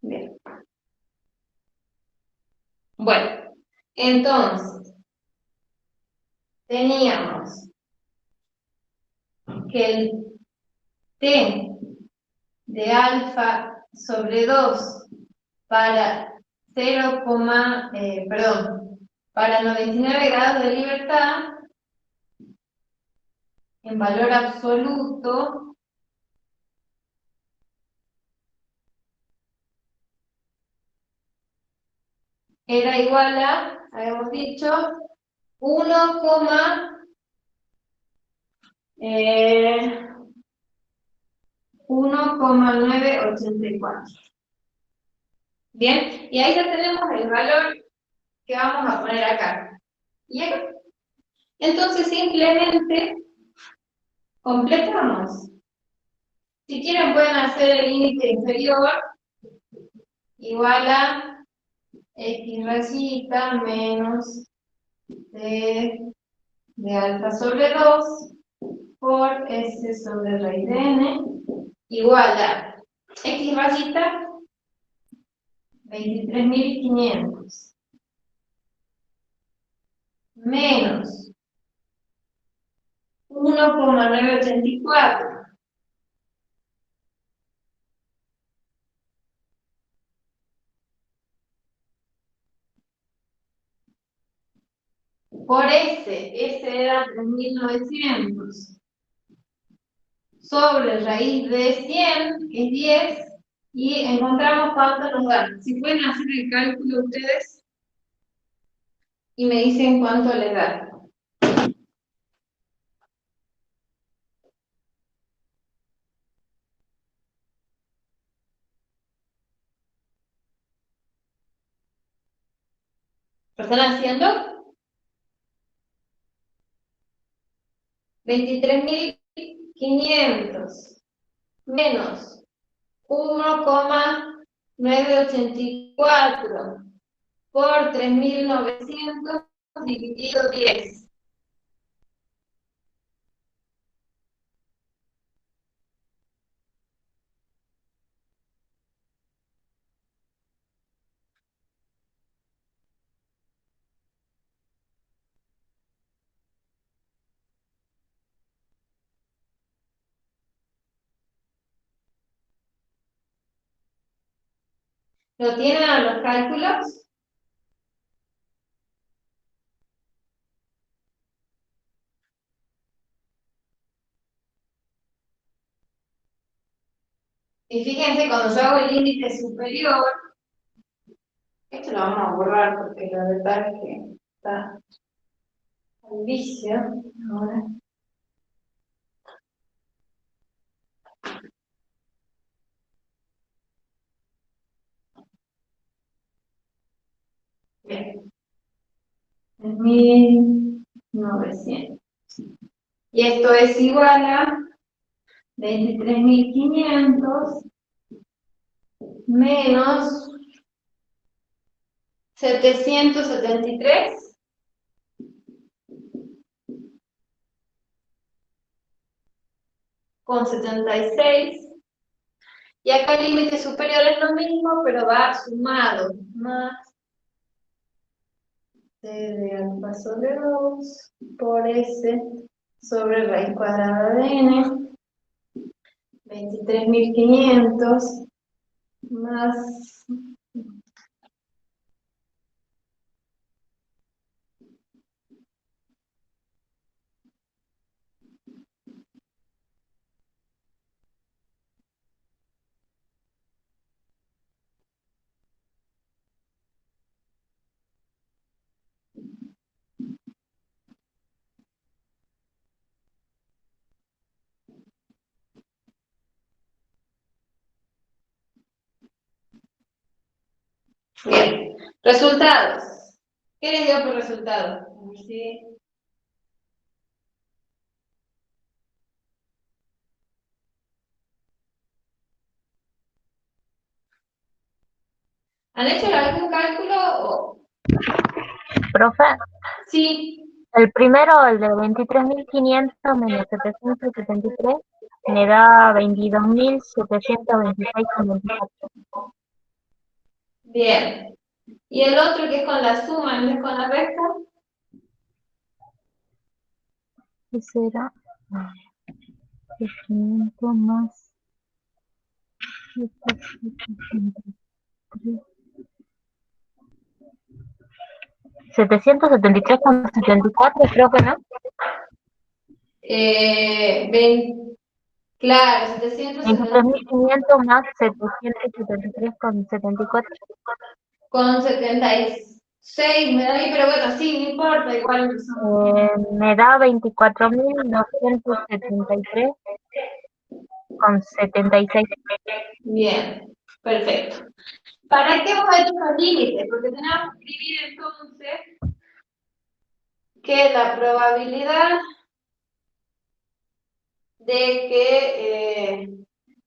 Bien. Bueno, entonces, teníamos que el T de alfa sobre 2 para para 99 grados de libertad, en valor absoluto, era igual a, habíamos dicho, 1,984. Bien, y ahí ya tenemos el valor que vamos a poner acá. ¿Y acá? Entonces simplemente completamos. Si quieren pueden hacer el límite inferior igual a x rayita menos t de alfa sobre 2 por s sobre raíz de n igual a x rayita 23.500 menos 1,984 por ese era 3.900 sobre raíz de 100, que es 10, y encontramos cuánto nos da. Si pueden hacer el cálculo ustedes y me dicen cuánto les da. ¿Lo están haciendo? 23.500 menos 1,984 por 3.900 dividido 10. ¿Lo tienen a los cálculos? Y fíjense, cuando yo hago el índice superior, esto lo vamos a borrar porque la verdad es que está al vicio. Ahora. Bien. 3.900. Y esto es igual a 23.500 menos 773 con 76. Y acá el límite superior es lo mismo, pero va sumado. Más t de alfa sobre 2 por s sobre raíz cuadrada de n. 23.500 más Bien. Resultados. ¿Qué les dio por resultado? Sí. ¿Han hecho algún cálculo? Profe, Sí. el primero, el de 23.500 menos 773, me da 22.726,24. Bien. ¿Y el otro que es con la suma en vez con la resta? ¿Qué será? 500 más 773,74, creo que no. 20, claro, 770 23.500 más 773,74. con 76 me da ahí, pero bueno, sí, no importa, igual son. Me da 24.973,76. Bien, perfecto. ¿Para qué hemos hecho los límites? Porque tenemos que escribir entonces que la probabilidad de que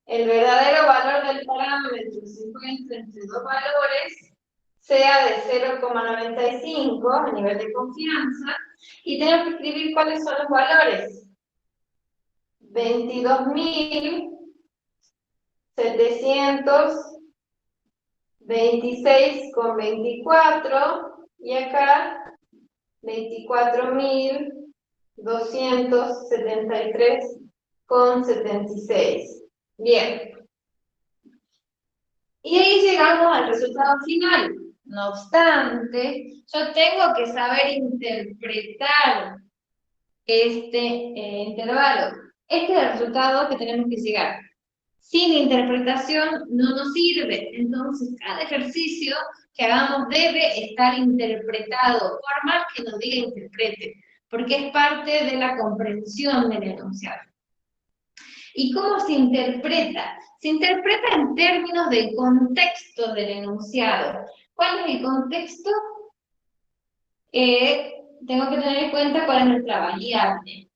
el verdadero valor del parámetro se encuentre entre dos valores sea de 0,95 a nivel de confianza, y tenemos que escribir cuáles son los valores. 22.726,24 y acá 24.273,76. Bien. Y ahí llegamos al resultado final. No obstante, yo tengo que saber interpretar este intervalo. Este es el resultado que tenemos que llegar. Sin interpretación no nos sirve. Entonces, cada ejercicio que hagamos debe estar interpretado, por más que nos diga interprete, porque es parte de la comprensión del enunciado. ¿Y cómo se interpreta? Se interpreta en términos del contexto del enunciado. ¿Cuál es el contexto? Tengo que tener en cuenta cuál es nuestra variable.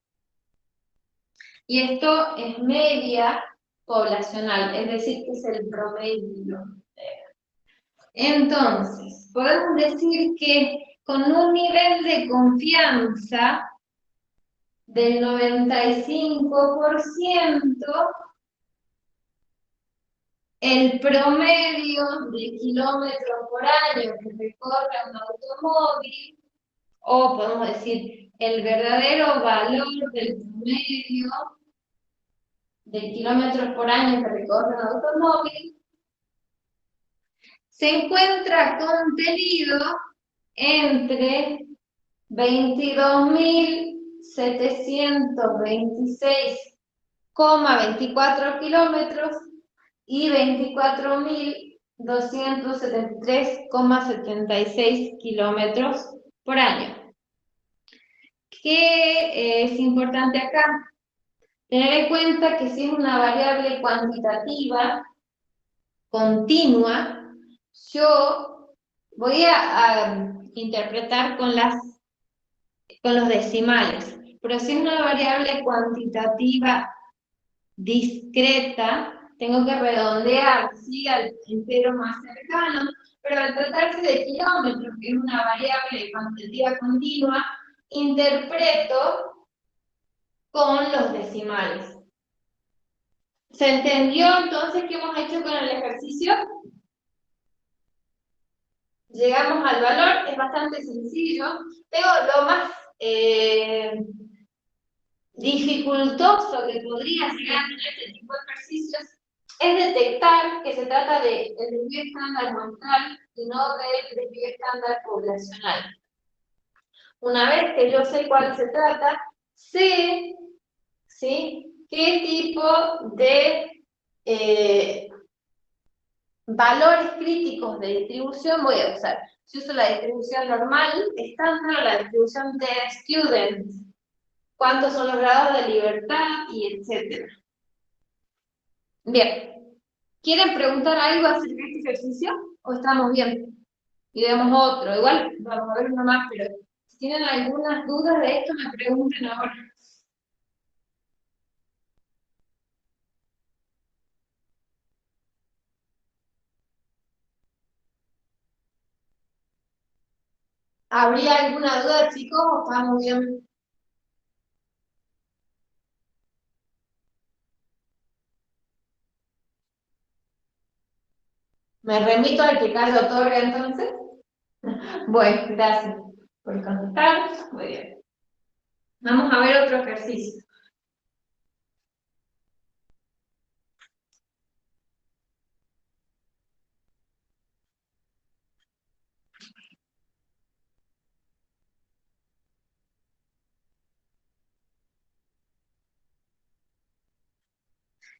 Y esto es media poblacional, es decir, que es el promedio. Entonces, podemos decir que con un nivel de confianza del 95%, el promedio de kilómetros por año que recorre un automóvil, o podemos decir el verdadero valor del promedio de kilómetros por año que recorre un automóvil, se encuentra contenido entre 22.726,24 kilómetros y 24.273,76 kilómetros por año. ¿Qué es importante acá? Tener en cuenta que si es una variable cuantitativa, continua, yo voy a interpretar con los decimales. Pero si es una variable cuantitativa discreta, tengo que redondear, ¿sí?, al entero más cercano, pero al tratarse de kilómetros, que es una variable cuantitativa continua, interpreto con los decimales. ¿Se entendió entonces qué hemos hecho con el ejercicio? Llegamos al valor, es bastante sencillo. Pero lo más dificultoso que podría llegar a tener este tipo de ejercicios es detectar que se trata del desvío estándar muestral y no del desvío estándar poblacional. Una vez que yo sé cuál se trata, sé, ¿sí?, qué tipo de valores críticos de distribución voy a usar. Si uso la distribución normal, estándar, o la distribución de student, cuántos son los grados de libertad, y etcétera. Bien. ¿Quieren preguntar algo acerca de este ejercicio? ¿O estamos bien? y vemos otro. Igual vamos a ver uno más, pero si tienen algunas dudas de esto, me pregunten ahora. ¿Habría alguna duda, chicos, o estamos bien? ¿Me remito al que Carlos otorga entonces? Bueno, gracias por contestar. Muy bien. Vamos a ver otro ejercicio.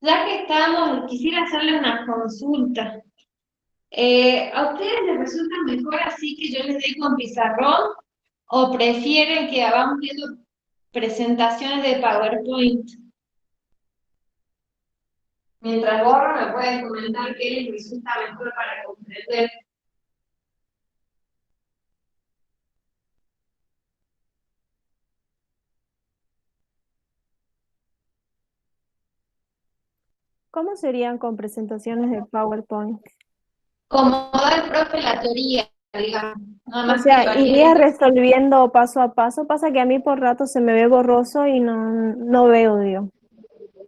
Ya que estamos, quisiera hacerles una consulta. ¿A ustedes les resulta mejor así que yo les dé con pizarrón o prefieren que vamos viendo presentaciones de PowerPoint? Mientras borro, me pueden comentar qué les resulta mejor para comprender. ¿Cómo serían con presentaciones de PowerPoint? Como da el profe la teoría, digamos, nada O más que sea, iría varía. resolviendo paso a paso. Pasa que a mí por rato se me ve borroso y no veo, digo.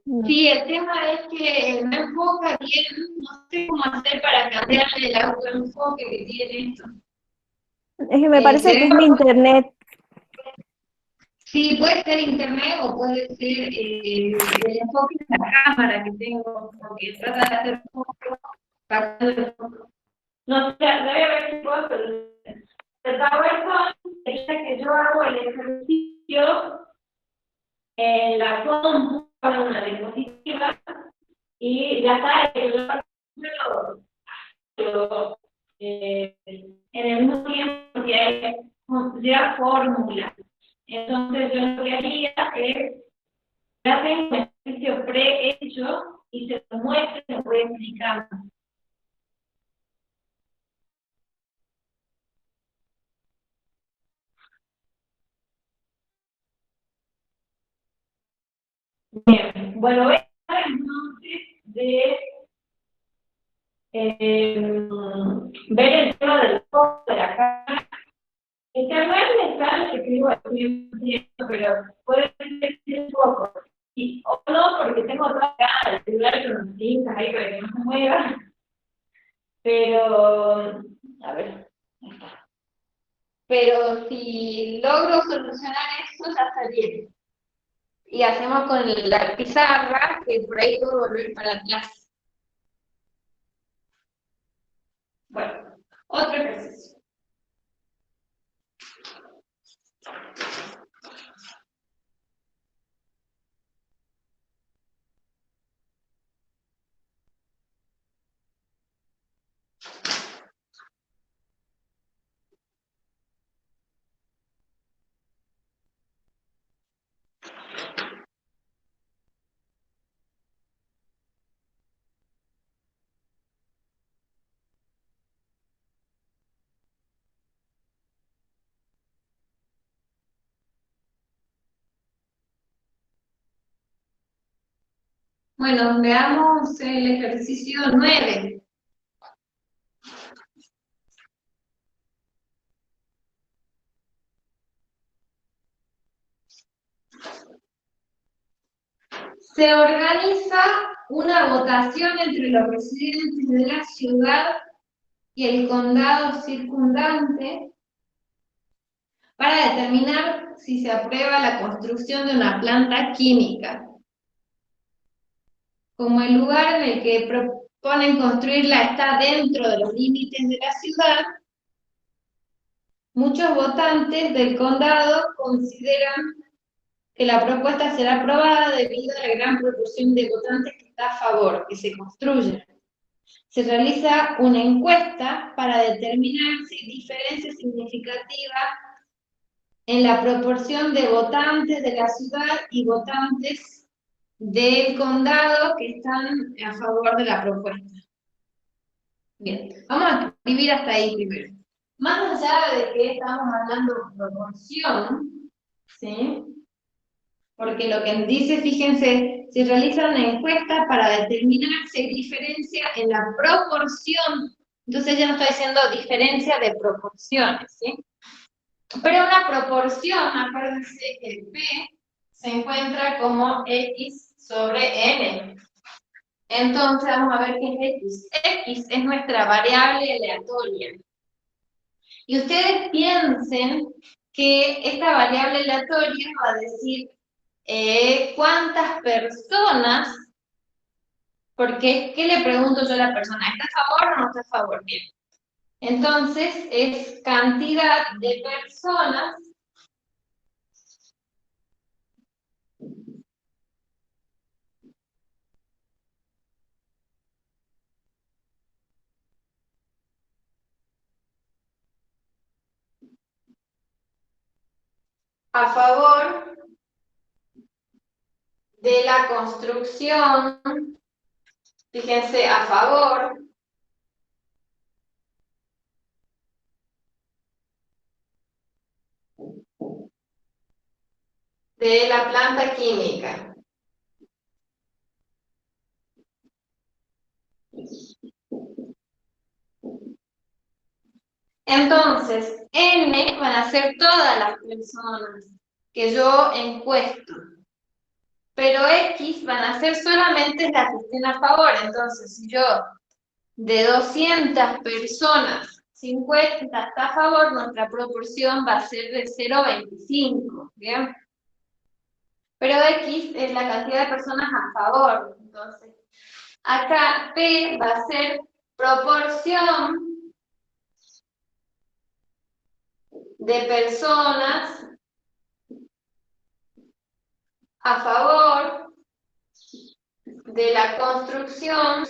No. Sí, el tema es que no enfoca bien, no sé cómo hacer para cambiarle el autoenfoque que tiene esto. Es que me parece que es mi internet. Sí, puede ser internet o puede ser el enfoque de la cámara que tengo, porque trata de hacer un poco, sacando el foco. No sé, debe haber si puedo, pero el PowerPoint sería que yo hago el ejercicio en la compu para una diapositiva y ya está, en el mismo tiempo que hay ya fórmula. Entonces yo lo que haría es, ya tengo un ejercicio prehecho y se lo muestro y lo voy explicando. Bien, bueno, voy a hablar entonces de ver el tema del foco de la cámara. Internet me sale que escribo aquí, pero puede ser un poco. Y, o no, porque tengo otra cara, el celular con los links ahí para que no se mueva. Pero, a ver, ahí está. Pero si logro solucionar eso, ya está bien. Y hacemos con la pizarra, que por ahí puedo volver para atrás. Bueno, otro ejercicio. Bueno, veamos el ejercicio 9. Se organiza una votación entre los residentes de la ciudad y el condado circundante para determinar si se aprueba la construcción de una planta química. Como el lugar en el que proponen construirla está dentro de los límites de la ciudad, muchos votantes del condado consideran que la propuesta será aprobada debido a la gran proporción de votantes que está a favor que se construya. Se realiza una encuesta para determinar si hay diferencia significativa en la proporción de votantes de la ciudad y votantes del condado que están a favor de la propuesta. Bien, vamos a escribir hasta ahí primero. más allá de que estamos hablando de proporción, ¿sí? Porque lo que dice, fíjense, se realiza una encuesta para determinar si hay diferencia en la proporción. Entonces ella nos está diciendo diferencia de proporciones, ¿sí? Pero una proporción, acuérdense que P se encuentra como X sobre N. Entonces vamos a ver qué es X. X es nuestra variable aleatoria. Y ustedes piensen que esta variable aleatoria va a decir cuántas personas, porque ¿qué le pregunto yo a la persona? ¿Está a favor o no está a favor? Bien. Entonces es cantidad de personas a favor de la construcción, fíjense, a favor de la planta química. Entonces, N van a ser todas las personas que yo encuesto, pero X van a ser solamente las que estén a favor. Entonces, si yo de 200 personas, 50 está a favor, nuestra proporción va a ser de 0,25, ¿bien? Pero X es la cantidad de personas a favor. Entonces, acá P va a ser proporción de personas a favor de la construcción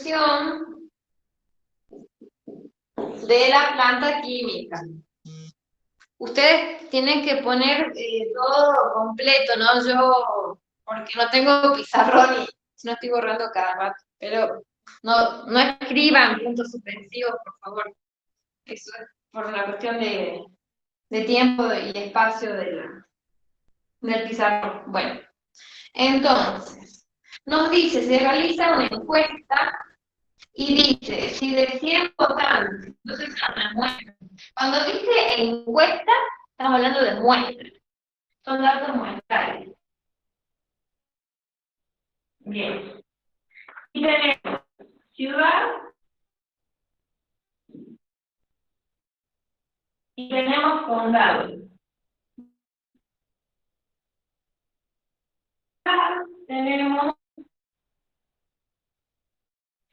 de la planta química. Ustedes tienen que poner todo completo, ¿no? Yo, porque no tengo pizarrón y no estoy borrando cada rato, pero no escriban puntos suspensivos, por favor. Eso es por una cuestión de tiempo y espacio del pizarrón. Bueno, entonces, nos dice, se realiza una encuesta y dice, si de 100 votantes, entonces es una muestra. Cuando dice encuesta, estamos hablando de muestras. Son datos muestrales. Bien. Y tenemos ciudad y tenemos condado. Tenemos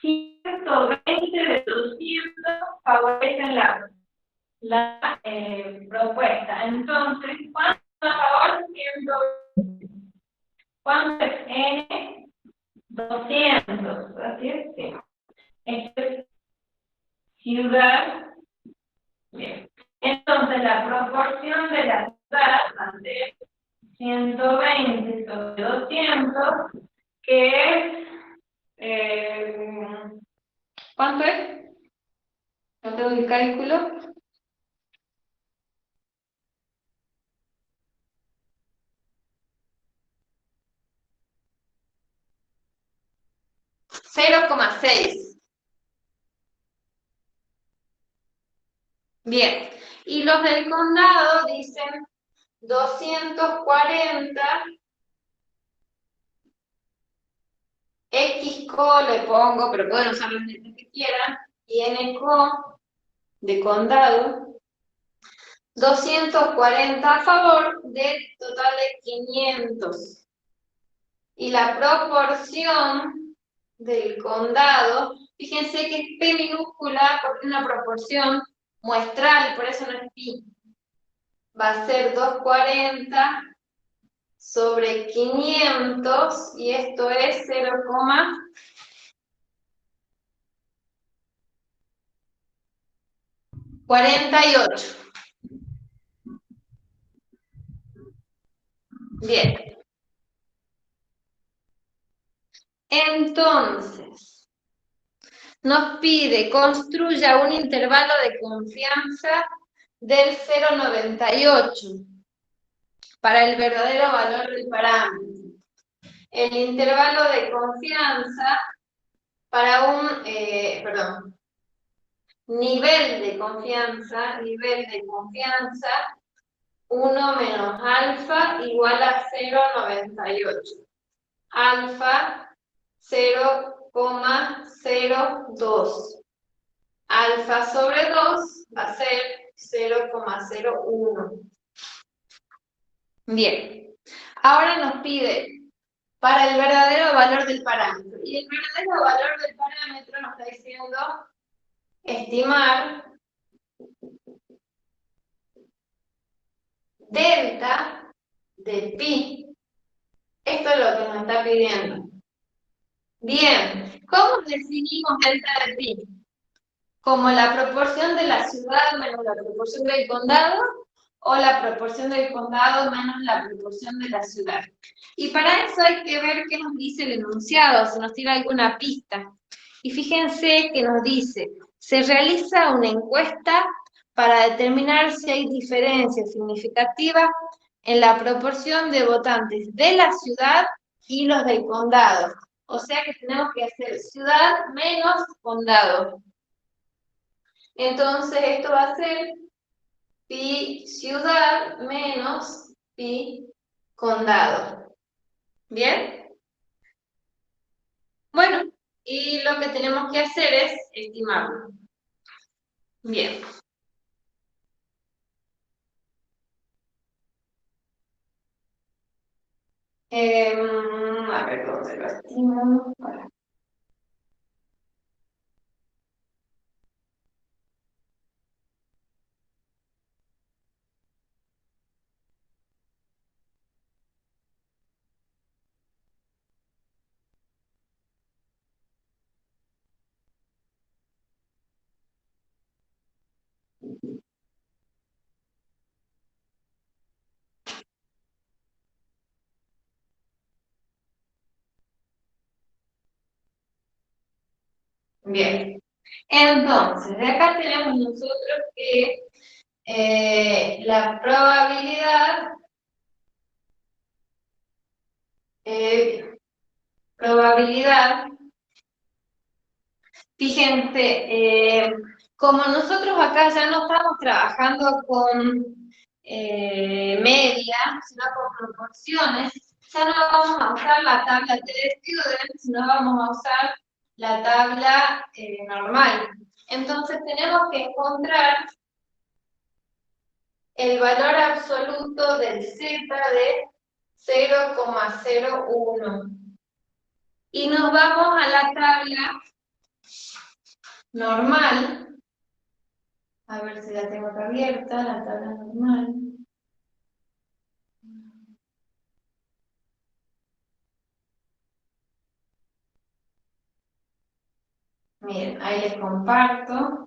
120 de 200 favorecen la propuesta. Entonces, ¿cuánto a favor? 120. ¿Cuánto es N? 200. ¿Así es? Sí. Esto es ciudad. Bien. Entonces, la proporción de la ciudad va a ser 120 sobre 200, que es... ¿cuánto es? No tengo el cálculo. 0,6. Bien. Y los del condado dicen 240. XCO le pongo, pero pueden usar los letras que quieran. Y NCO de condado. 240 a favor del total de 500. Y la proporción del condado, fíjense que es P minúscula porque es una proporción muestral, por eso no es pi. Va a ser 240 sobre 500 y esto es 0,48. Bien. Entonces, nos pide construya un intervalo de confianza del 0,98 para el verdadero valor del parámetro. El intervalo de confianza para un, nivel de confianza, 1 menos alfa igual a 0,98. Alfa 0,02. Alfa sobre 2 va a ser 0,01. Bien, ahora nos pide para el verdadero valor del parámetro. Y el verdadero valor del parámetro nos está diciendo estimar delta de pi. Esto es lo que nos está pidiendo. Bien, ¿cómo definimos delta de pi? Como la proporción de la ciudad menos la proporción del condado, o la proporción del condado menos la proporción de la ciudad. Y para eso hay que ver qué nos dice el enunciado, si nos tira alguna pista. Y fíjense que nos dice, se realiza una encuesta para determinar si hay diferencias significativas en la proporción de votantes de la ciudad y los del condado. O sea que tenemos que hacer ciudad menos condado. Entonces esto va a ser pi ciudad menos pi condado. ¿Bien? Bueno, y lo que tenemos que hacer es estimarlo. Bien. A ver, ¿dónde lo estimo? Bien. Entonces, de acá tenemos nosotros que la probabilidad, fíjense, como nosotros acá ya no estamos trabajando con media, sino con proporciones, ya no vamos a usar la tabla TD-Student, sino vamos a usar la tabla normal. Entonces tenemos que encontrar el valor absoluto del Z de 0,01. Y nos vamos a la tabla normal. A ver si la tengo acá abierta, la tabla normal. Miren, ahí les comparto.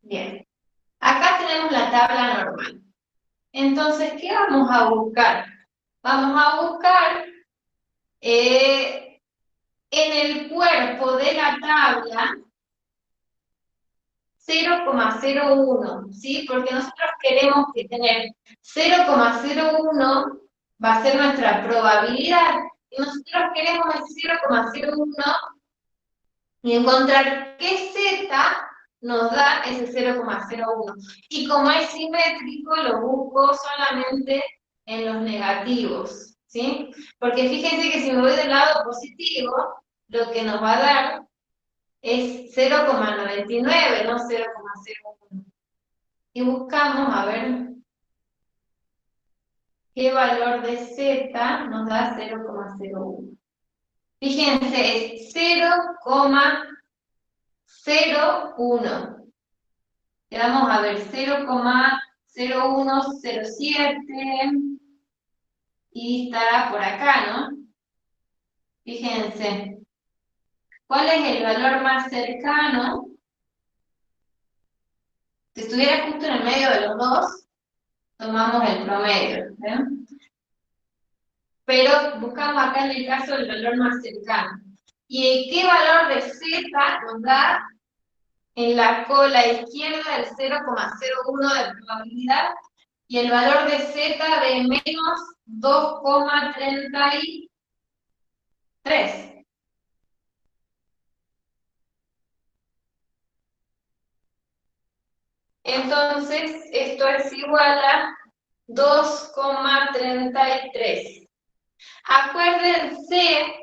Bien, acá tenemos la tabla normal. Entonces, ¿qué vamos a buscar? Vamos a buscar en el cuerpo de la tabla 0,01, ¿sí? Porque nosotros queremos que tener 0,01 va a ser nuestra probabilidad, y nosotros queremos el 0,01 y encontrar qué Z nos da ese 0,01. Y como es simétrico, lo busco solamente en los negativos, ¿sí? Porque fíjense que si me voy del lado positivo, lo que nos va a dar es 0,99, no 0,01. Y buscamos a ver qué valor de Z nos da 0,01. Fíjense, es 0,01. Le vamos a ver 0,0107 y estará por acá, ¿no? Fíjense, ¿cuál es el valor más cercano? Si estuviera justo en el medio de los dos, tomamos el promedio, ¿ven? pero buscamos acá en el caso el valor más cercano. ¿Y qué valor de z nos da en la cola izquierda el 0,01 de probabilidad? Y el valor de z de menos 2,33. Entonces, esto es igual a 2,33. Acuérdense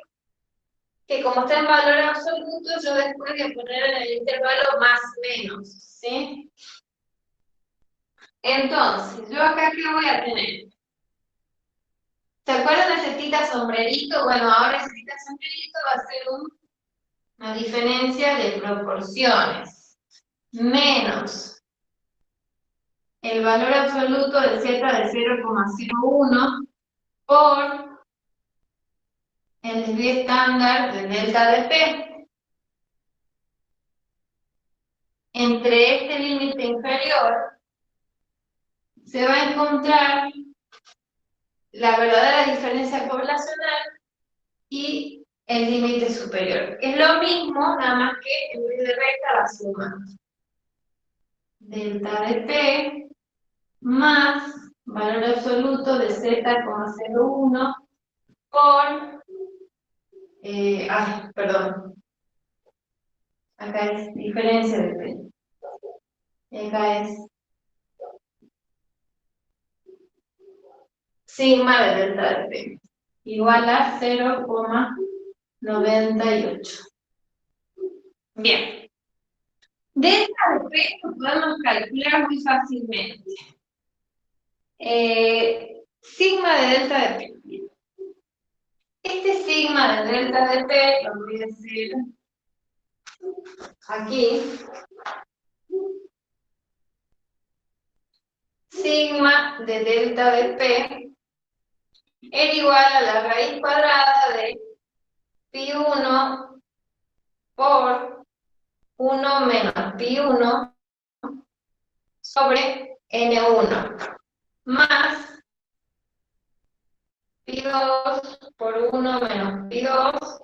que como está en valor absoluto, yo después voy a poner en el intervalo más menos, ¿sí? Entonces, ¿yo acá qué voy a tener? ¿Se acuerdan de ese tita sombrerito? Bueno, ahora ese tita sombrerito va a ser una diferencia de proporciones. Menos el valor absoluto de z de 0,01 por el desvío estándar de delta de P. Entre este límite inferior se va a encontrar la verdadera diferencia poblacional y el límite superior. Es lo mismo, nada más que en vez de recta la suma. Delta de P más valor absoluto de z,01 por... perdón. Acá es diferencia de P. Acá es sigma de delta de P. Igual a 0,98. Bien. Delta de P lo podemos calcular muy fácilmente. Sigma de delta de P. Este sigma de delta de P lo voy a hacer aquí. Sigma de delta de P era igual a la raíz cuadrada de pi1 por 1 menos pi1 sobre n1 más pi2 por 1 menos pi2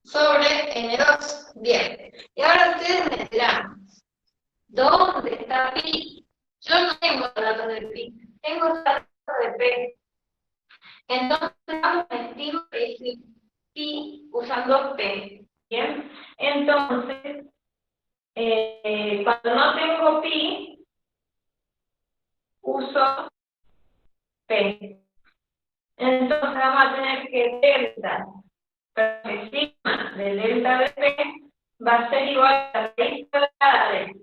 sobre n2. Bien. Y ahora ustedes me dirán, ¿dónde está pi? Yo no tengo datos de pi, tengo datos de p. Entonces vamos a estimar ese pi usando p. Bien. Entonces, cuando no tengo pi, uso p. Entonces vamos a tener que delta sigma de delta de p va a ser igual a la raíz cuadrada de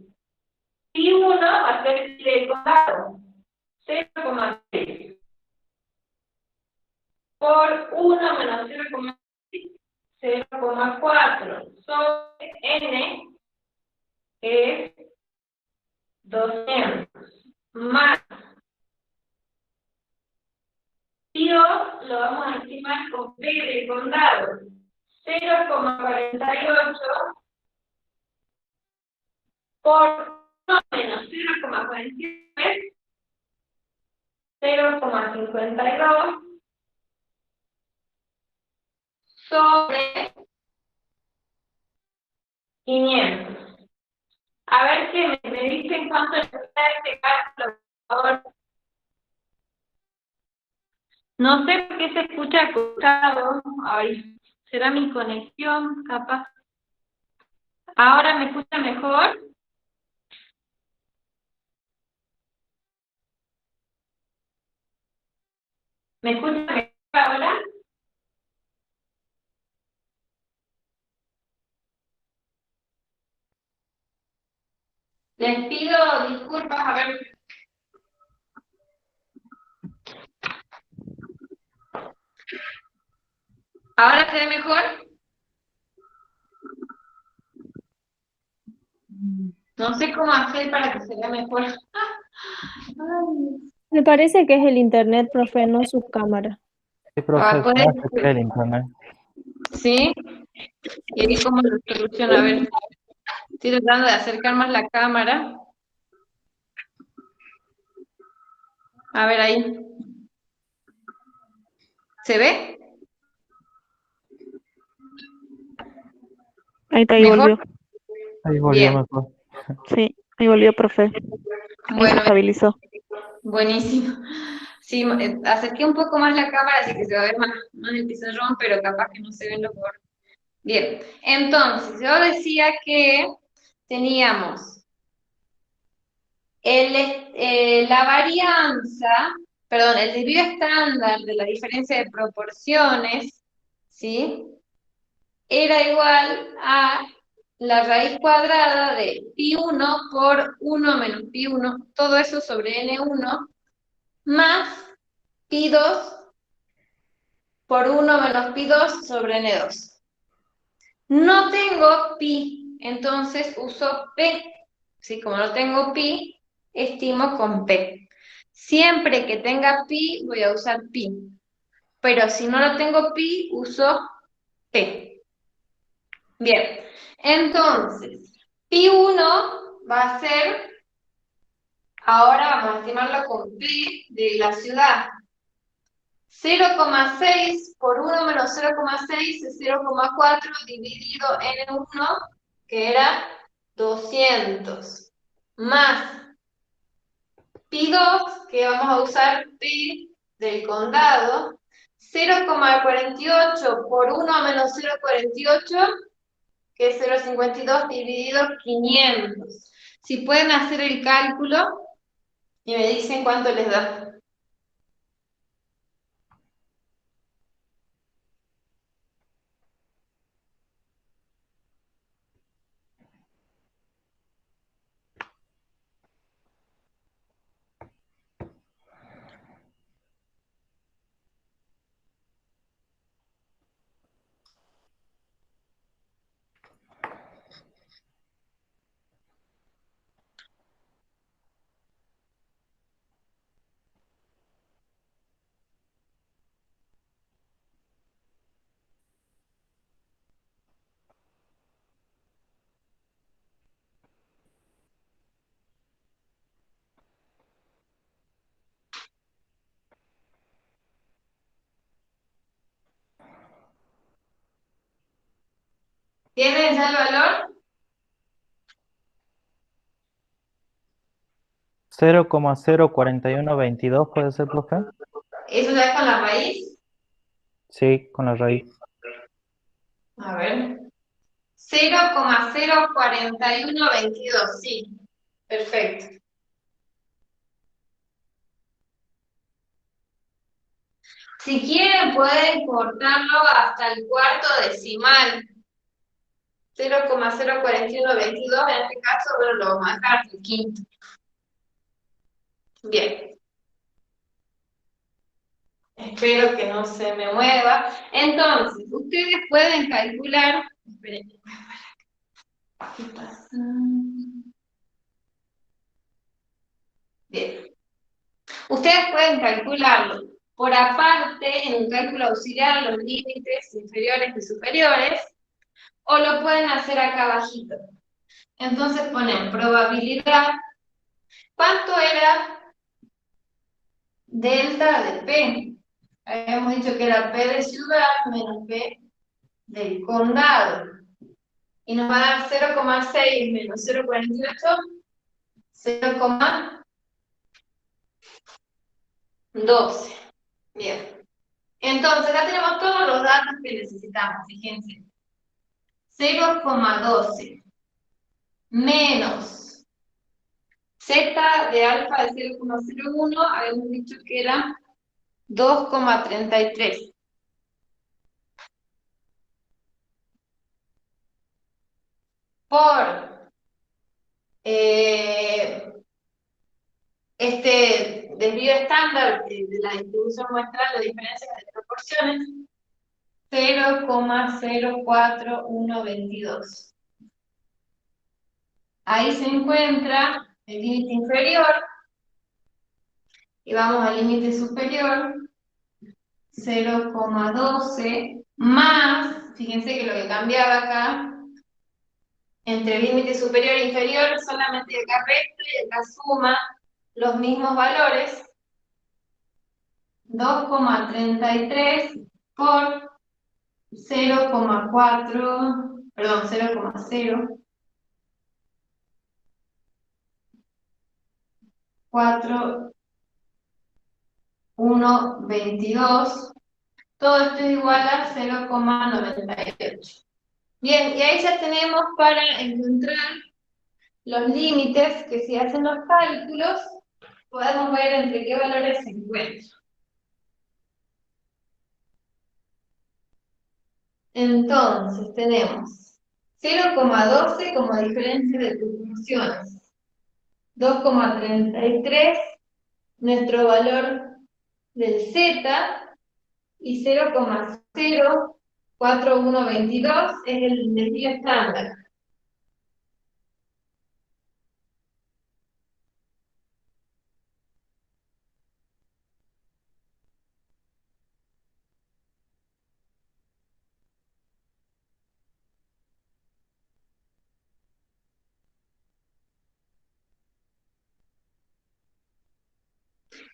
pi1 va a ser el condado 0,6 por 1 menos 0,4 sobre n es 200 más pi2 lo vamos a estimar con p de condado 0,48 por 1 menos 0,49 0,52 sobre 500. A ver qué me dicen cuánto es este cálculo, por favor. No sé por qué se escucha cortado. Ay, ¿será mi conexión, capaz? ¿Ahora me escucha mejor? ¿Me escucha mejor ahora? Les pido disculpas, a ver. ¿Ahora se ve mejor? No sé cómo hacer para que se vea mejor. Me parece que es el internet, profe, no su cámara. Sí, profe, Puede no se cree el internet. ¿Sí? Y ahí cómo lo soluciono. A ver, estoy tratando de acercar más la cámara. A ver ahí. ¿Se ve? Ahí ¿Mejor? volvió. Ahí volvió Bien. mejor. Sí, ahí volvió, profe. Ahí se Bueno, estabilizó. buenísimo. Sí, acerqué un poco más la cámara, así que se va a ver más el pizarrón, pero capaz que no se ven los bordes. Bien, entonces, yo decía que teníamos la varianza, perdón, el desvío estándar de la diferencia de proporciones, ¿sí? Era igual a la raíz cuadrada de pi1 por 1 menos pi1, todo eso sobre n1, más pi2 por 1 menos pi2 sobre n2. No tengo pi, entonces uso p. ¿Sí? Como no tengo pi, estimo con p. Siempre que tenga pi, voy a usar pi. Pero si no lo tengo pi, uso p. Bien, entonces, pi1 va a ser, ahora vamos a estimarlo con p de la ciudad. 0,6 por 1 menos 0,6 es 0,4 dividido en 1, que era 200, más pi2, que vamos a usar pi del condado, 0,48 por 1 menos 0,48, que es 0,52 dividido 500. Si pueden hacer el cálculo y me dicen cuánto les da. ¿Tienen ya el valor? 0,04122, ¿puede ser, profe? ¿Eso ya es con la raíz? Sí, con la raíz. A ver. 0,04122, sí. Perfecto. Si quieren, pueden cortarlo hasta el cuarto decimal. 0,04122, en este caso, bueno, lo vamos a dejar hasta el quinto. Bien. Espero que no se me mueva. Entonces, ustedes pueden calcular. Esperen. ¿Qué pasa? Bien. Ustedes pueden calcularlo por aparte en un cálculo auxiliar los límites inferiores y superiores, o lo pueden hacer acá abajito. Entonces ponen probabilidad. ¿Cuánto era delta de P? Habíamos dicho que era P de ciudad menos P del condado. Y nos va a dar 0,6 menos 0,48, 0,12. Bien. Entonces, acá tenemos todos los datos que necesitamos, fíjense. 0,12 menos z de alfa de 0,01, habíamos dicho que era 2,33. Por este desvío estándar de la distribución muestral de diferencias de proporciones, 0,04122. Ahí se encuentra el límite inferior, y vamos al límite superior, 0,12 más, fíjense que lo que cambiaba acá, entre el límite superior e inferior, solamente acá resta y acá suma los mismos valores, 2,33 por 0,4, perdón, 0,04,122. Todo esto es igual a 0,98. Bien, y ahí ya tenemos para encontrar los límites que si hacen los cálculos podemos ver entre qué valores se encuentran. Entonces tenemos 0,12 como diferencia de proporciones, 2,33 nuestro valor del z y 0,04122 es el desvío estándar.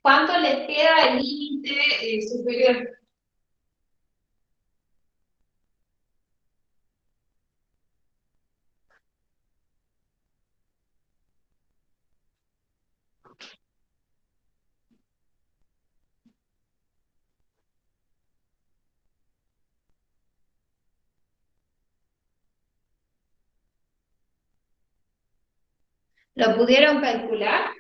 ¿Cuánto les queda el límite superior? ¿Lo pudieron calcular?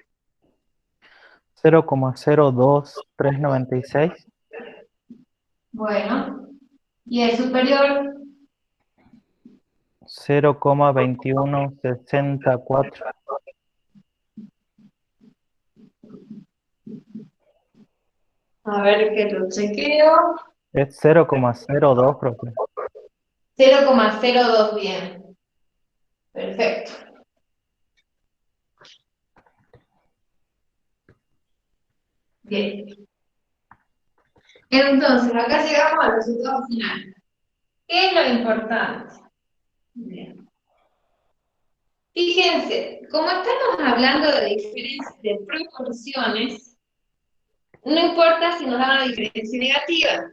0,02396. Bueno. ¿Y el superior? 0,2164. A ver que lo chequeo. Es 0,02, profe. 0,02, bien. Perfecto. Bien. Entonces, acá llegamos al resultado final. ¿Qué es lo importante? Bien. Fíjense, como estamos hablando de diferencias de proporciones, no importa si nos da una diferencia negativa.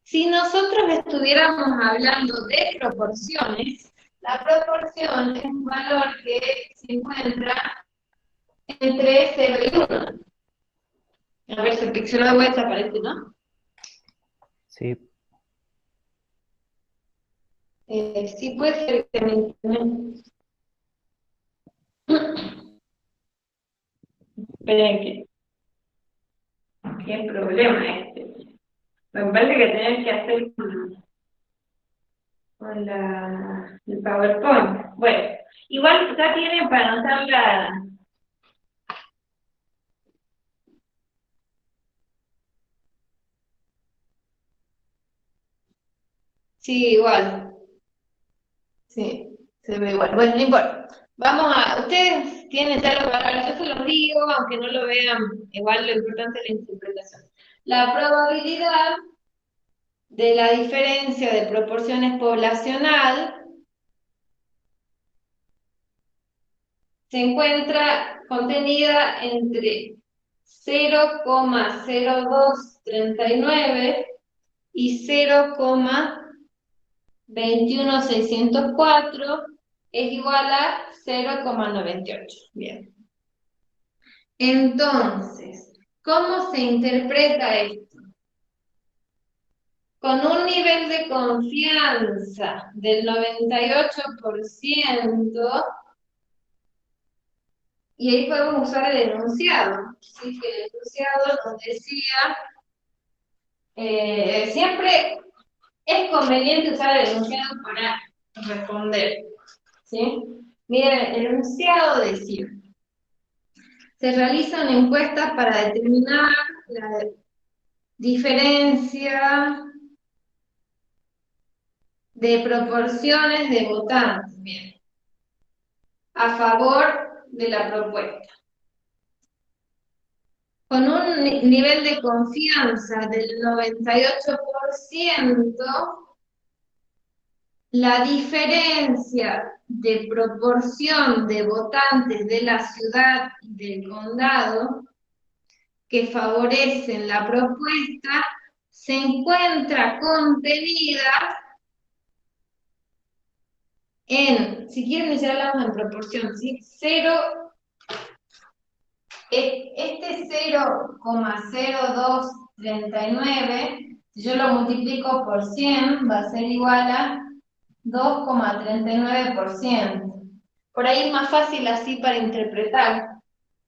Si nosotros estuviéramos hablando de proporciones, la proporción es un valor que se encuentra entre 0 y 1. A ver, si el píxelo de vuelta aparece, ¿no? Sí. Sí puede ser que me internet. Esperen que... ¿Qué problema este? Me parece que tenés que hacer con el PowerPoint. Bueno, igual ya tienen para anotar la... Sí, igual. Sí, se ve igual. Bueno, no importa. Vamos a... Ustedes tienen ya los valores, yo se los digo, aunque no lo vean, igual lo importante es la interpretación. La probabilidad de la diferencia de proporciones poblacional se encuentra contenida entre 0,0239 y 0,21604 es igual a 0,98. Bien. Entonces, ¿cómo se interpreta esto? Con un nivel de confianza del 98%, y ahí podemos usar el enunciado. Así que el enunciado nos decía, siempre es conveniente usar el enunciado para responder. ¿Sí? Miren, el enunciado decía, se realiza una encuesta para determinar la diferencia de proporciones de votantes, bien, a favor de la propuesta. Con un nivel de confianza del 98%, la diferencia de proporción de votantes de la ciudad y del condado que favorecen la propuesta se encuentra contenida en, si quieren ya hablamos en proporción, ¿sí? Este 0,0239, si yo lo multiplico por 100, va a ser igual a 2,39%. Por ahí es más fácil así para interpretar.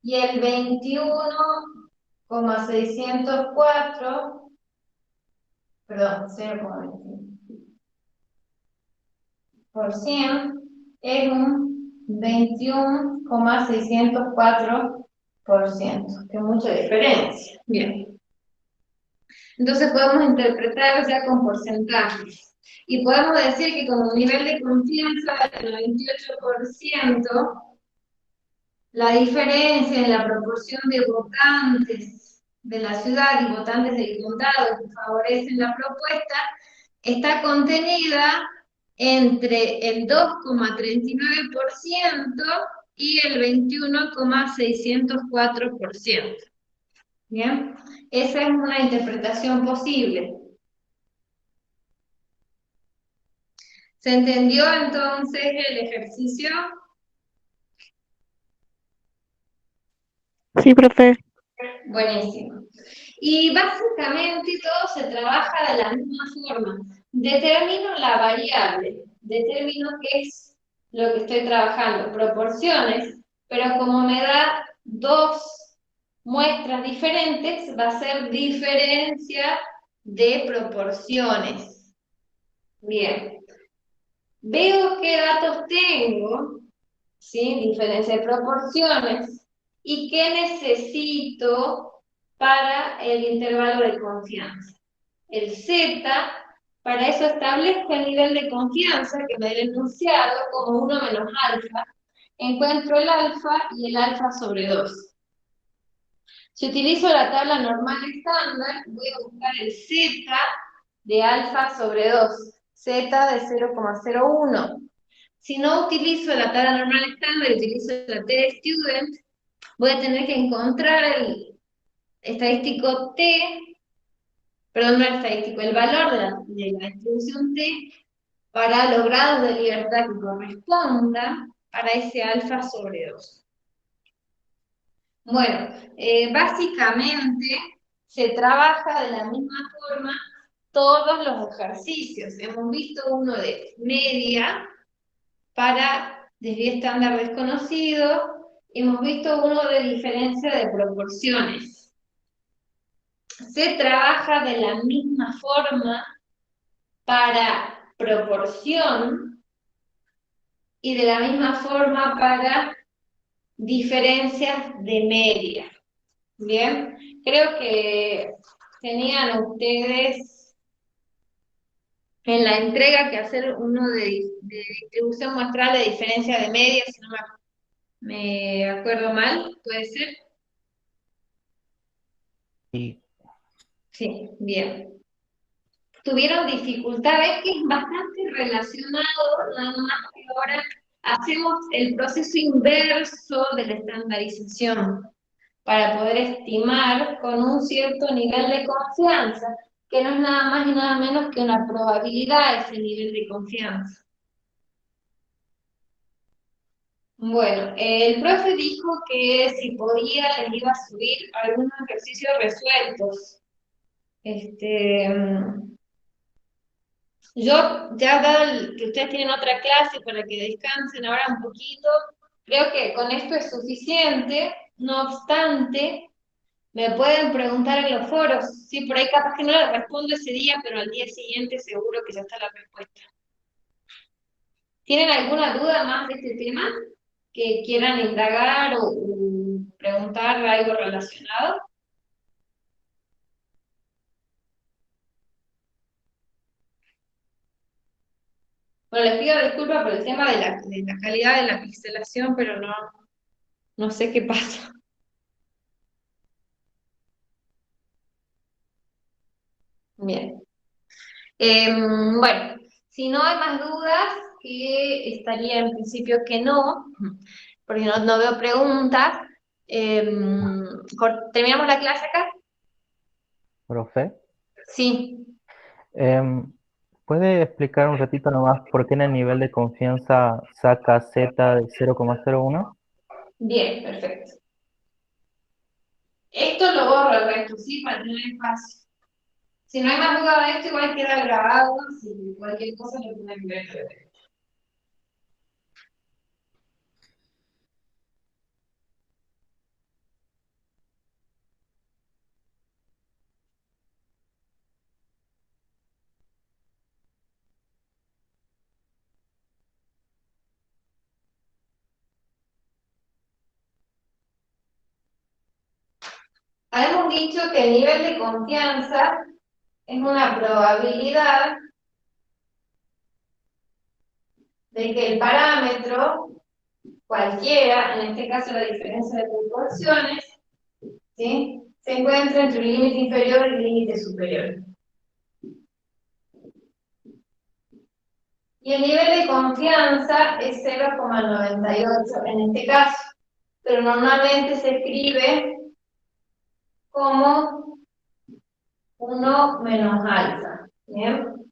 Y el 21,604, perdón, 0,21% es un 21,604%, que es mucha diferencia. Bien. Entonces podemos interpretar ya con porcentajes. Y podemos decir que con un nivel de confianza del 98%, la diferencia en la proporción de votantes de la ciudad y votantes del condado que favorecen la propuesta está contenida entre el 2,39% y el 21,604%. ¿Bien? Esa es una interpretación posible. ¿Se entendió entonces el ejercicio? Sí, profe. Buenísimo. Y básicamente todo se trabaja de la misma forma. Determino la variable, determino qué es lo que estoy trabajando, proporciones, pero como me da dos muestras diferentes, va a ser diferencia de proporciones. Bien. Veo qué datos tengo, ¿sí? Diferencia de proporciones, y qué necesito para el intervalo de confianza. El Z, para eso establezco el nivel de confianza que me da el enunciado como 1 menos alfa. Encuentro el alfa y el alfa sobre 2. Si utilizo la tabla normal estándar, voy a buscar el Z de alfa sobre 2, Z de 0,01. Si no utilizo la tabla normal estándar y utilizo la T-Student, voy a tener que encontrar el estadístico T, perdón, no el estadístico, el valor de la distribución T para los grados de libertad que corresponda para ese alfa sobre 2. Bueno, básicamente se trabaja de la misma forma todos los ejercicios. Hemos visto uno de media para desvío estándar desconocido, hemos visto uno de diferencia de proporciones. Se trabaja de la misma forma para proporción y de la misma forma para diferencias de media. Bien, creo que tenían ustedes en la entrega que hacer uno de distribución muestral de diferencia de media, si no me acuerdo mal, ¿puede ser? Y Sí, bien. Tuvieron dificultades que es bastante relacionado, nada más que ahora hacemos el proceso inverso de la estandarización para poder estimar con un cierto nivel de confianza, que no es nada más y nada menos que una probabilidad de ese nivel de confianza. Bueno, el profe dijo que si podía les iba a subir algunos ejercicios resueltos. Yo, ya dado que ustedes tienen otra clase para que descansen ahora un poquito, creo que con esto es suficiente. No obstante, me pueden preguntar en los foros. Sí, por ahí capaz que no les respondo ese día, pero al día siguiente seguro que ya está la respuesta. ¿Tienen alguna duda más de este tema que quieran indagar o preguntar algo relacionado? Bueno, les pido disculpas por el tema de la calidad de la pixelación, pero no sé qué pasa. Bien. Bueno, si no hay más dudas, que estaría en principio que no, porque no veo preguntas. ¿Terminamos la clase acá? profe. Sí. ¿Puede explicar un ratito nomás por qué en el nivel de confianza saca Z de 0,01? Bien, perfecto. Esto lo borro el resto, ¿sí? Para tener espacio. Si no hay más duda de esto, igual queda grabado, si cualquier cosa lo pueden ver. Habíamos dicho que el nivel de confianza es una probabilidad de que el parámetro, cualquiera, en este caso la diferencia de proporciones, ¿sí?, se encuentra entre un límite inferior y un límite superior. Y el nivel de confianza es 0,98 en este caso, pero normalmente se escribe como 1 menos alfa. ¿Bien?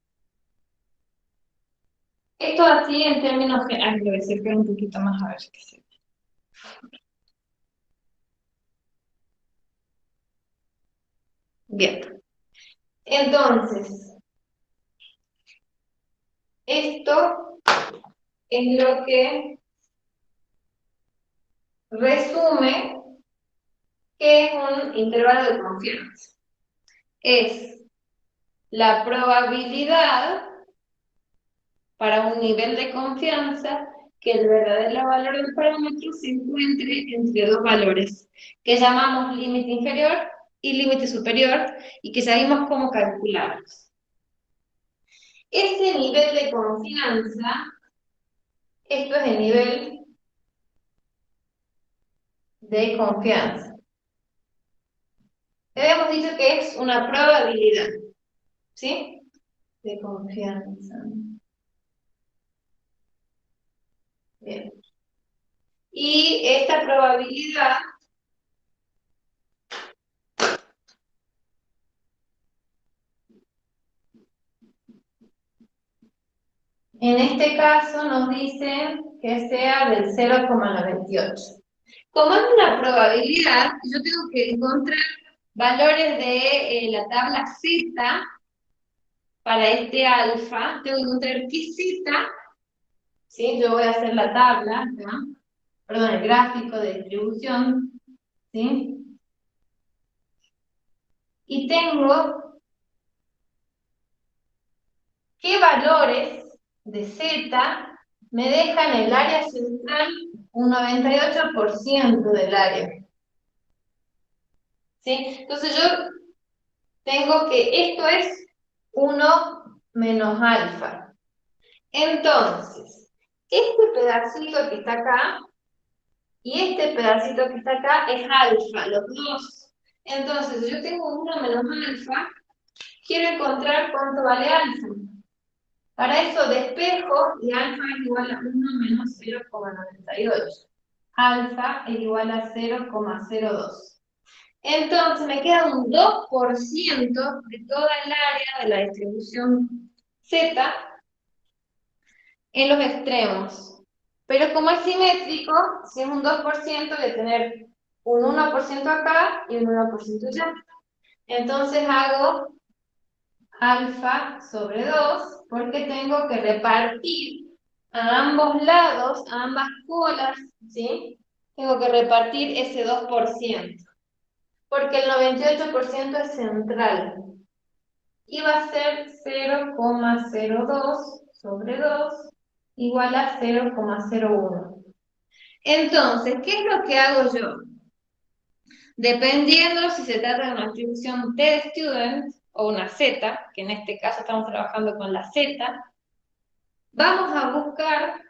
Esto así en términos generales, lo voy a acercar un poquito más a ver qué se ve. Bien. Entonces, esto es lo que resume que es un intervalo de confianza. Es la probabilidad para un nivel de confianza que el verdadero valor del parámetro se encuentre entre dos valores, que llamamos límite inferior y límite superior, y que sabemos cómo calcularlos. Ese nivel de confianza, esto es el nivel de confianza. Habíamos dicho que es una probabilidad, ¿sí?, de confianza. Bien. Y esta probabilidad en este caso nos dice que sea del 0,98. Como es una probabilidad, yo tengo que encontrar valores de la tabla Z para este alfa. Tengo que encontrar qué Z, ¿sí? Yo voy a hacer la tabla, ¿no?, perdón, el gráfico de distribución, ¿sí? Y tengo qué valores de Z me dejan el área central un 98% del área. ¿Sí? Entonces yo tengo que esto es 1 menos alfa. Entonces, este pedacito que está acá y este pedacito que está acá es alfa, los dos. Entonces, yo tengo 1 menos alfa, quiero encontrar cuánto vale alfa. Para eso despejo y alfa es igual a 1 menos 0,98. Alfa es igual a 0,02. Entonces me queda un 2% de toda el área de la distribución Z en los extremos. Pero como es simétrico, si es un 2%, voy a tener un 1% acá y un 1% allá. Entonces hago alfa sobre 2, porque tengo que repartir a ambos lados, a ambas colas, ¿sí? Tengo que repartir ese 2%, porque el 98% es central. Y va a ser 0,02 sobre 2 igual a 0,01. Entonces, ¿qué es lo que hago yo? Dependiendo si se trata de una distribución T de student o una Z, que en este caso estamos trabajando con la Z, vamos a buscar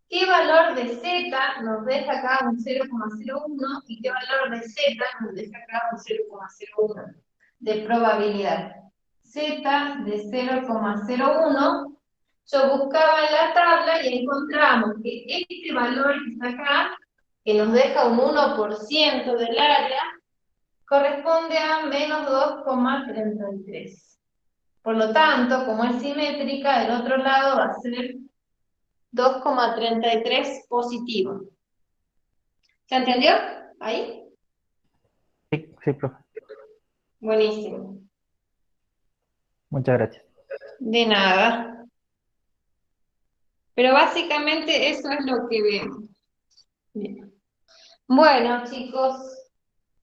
qué valor de Z nos deja acá un 0,01 y qué valor de Z nos deja acá un 0,01 de probabilidad. Z de 0,01, yo buscaba en la tabla y encontramos que este valor que está acá, que nos deja un 1% del área, corresponde a menos 2,33. Por lo tanto, como es simétrica, del otro lado va a ser 2,33 positivo. ¿Se entendió? ¿Ahí? Sí, sí, profe. Buenísimo. Muchas gracias. De nada. Pero básicamente eso es lo que vemos. Bien. Bueno, chicos,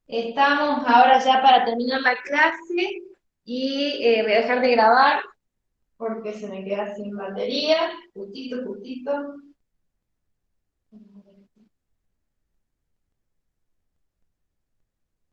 estamos ahora ya para terminar la clase y voy a dejar de grabar porque se me queda sin batería. Justito, justito.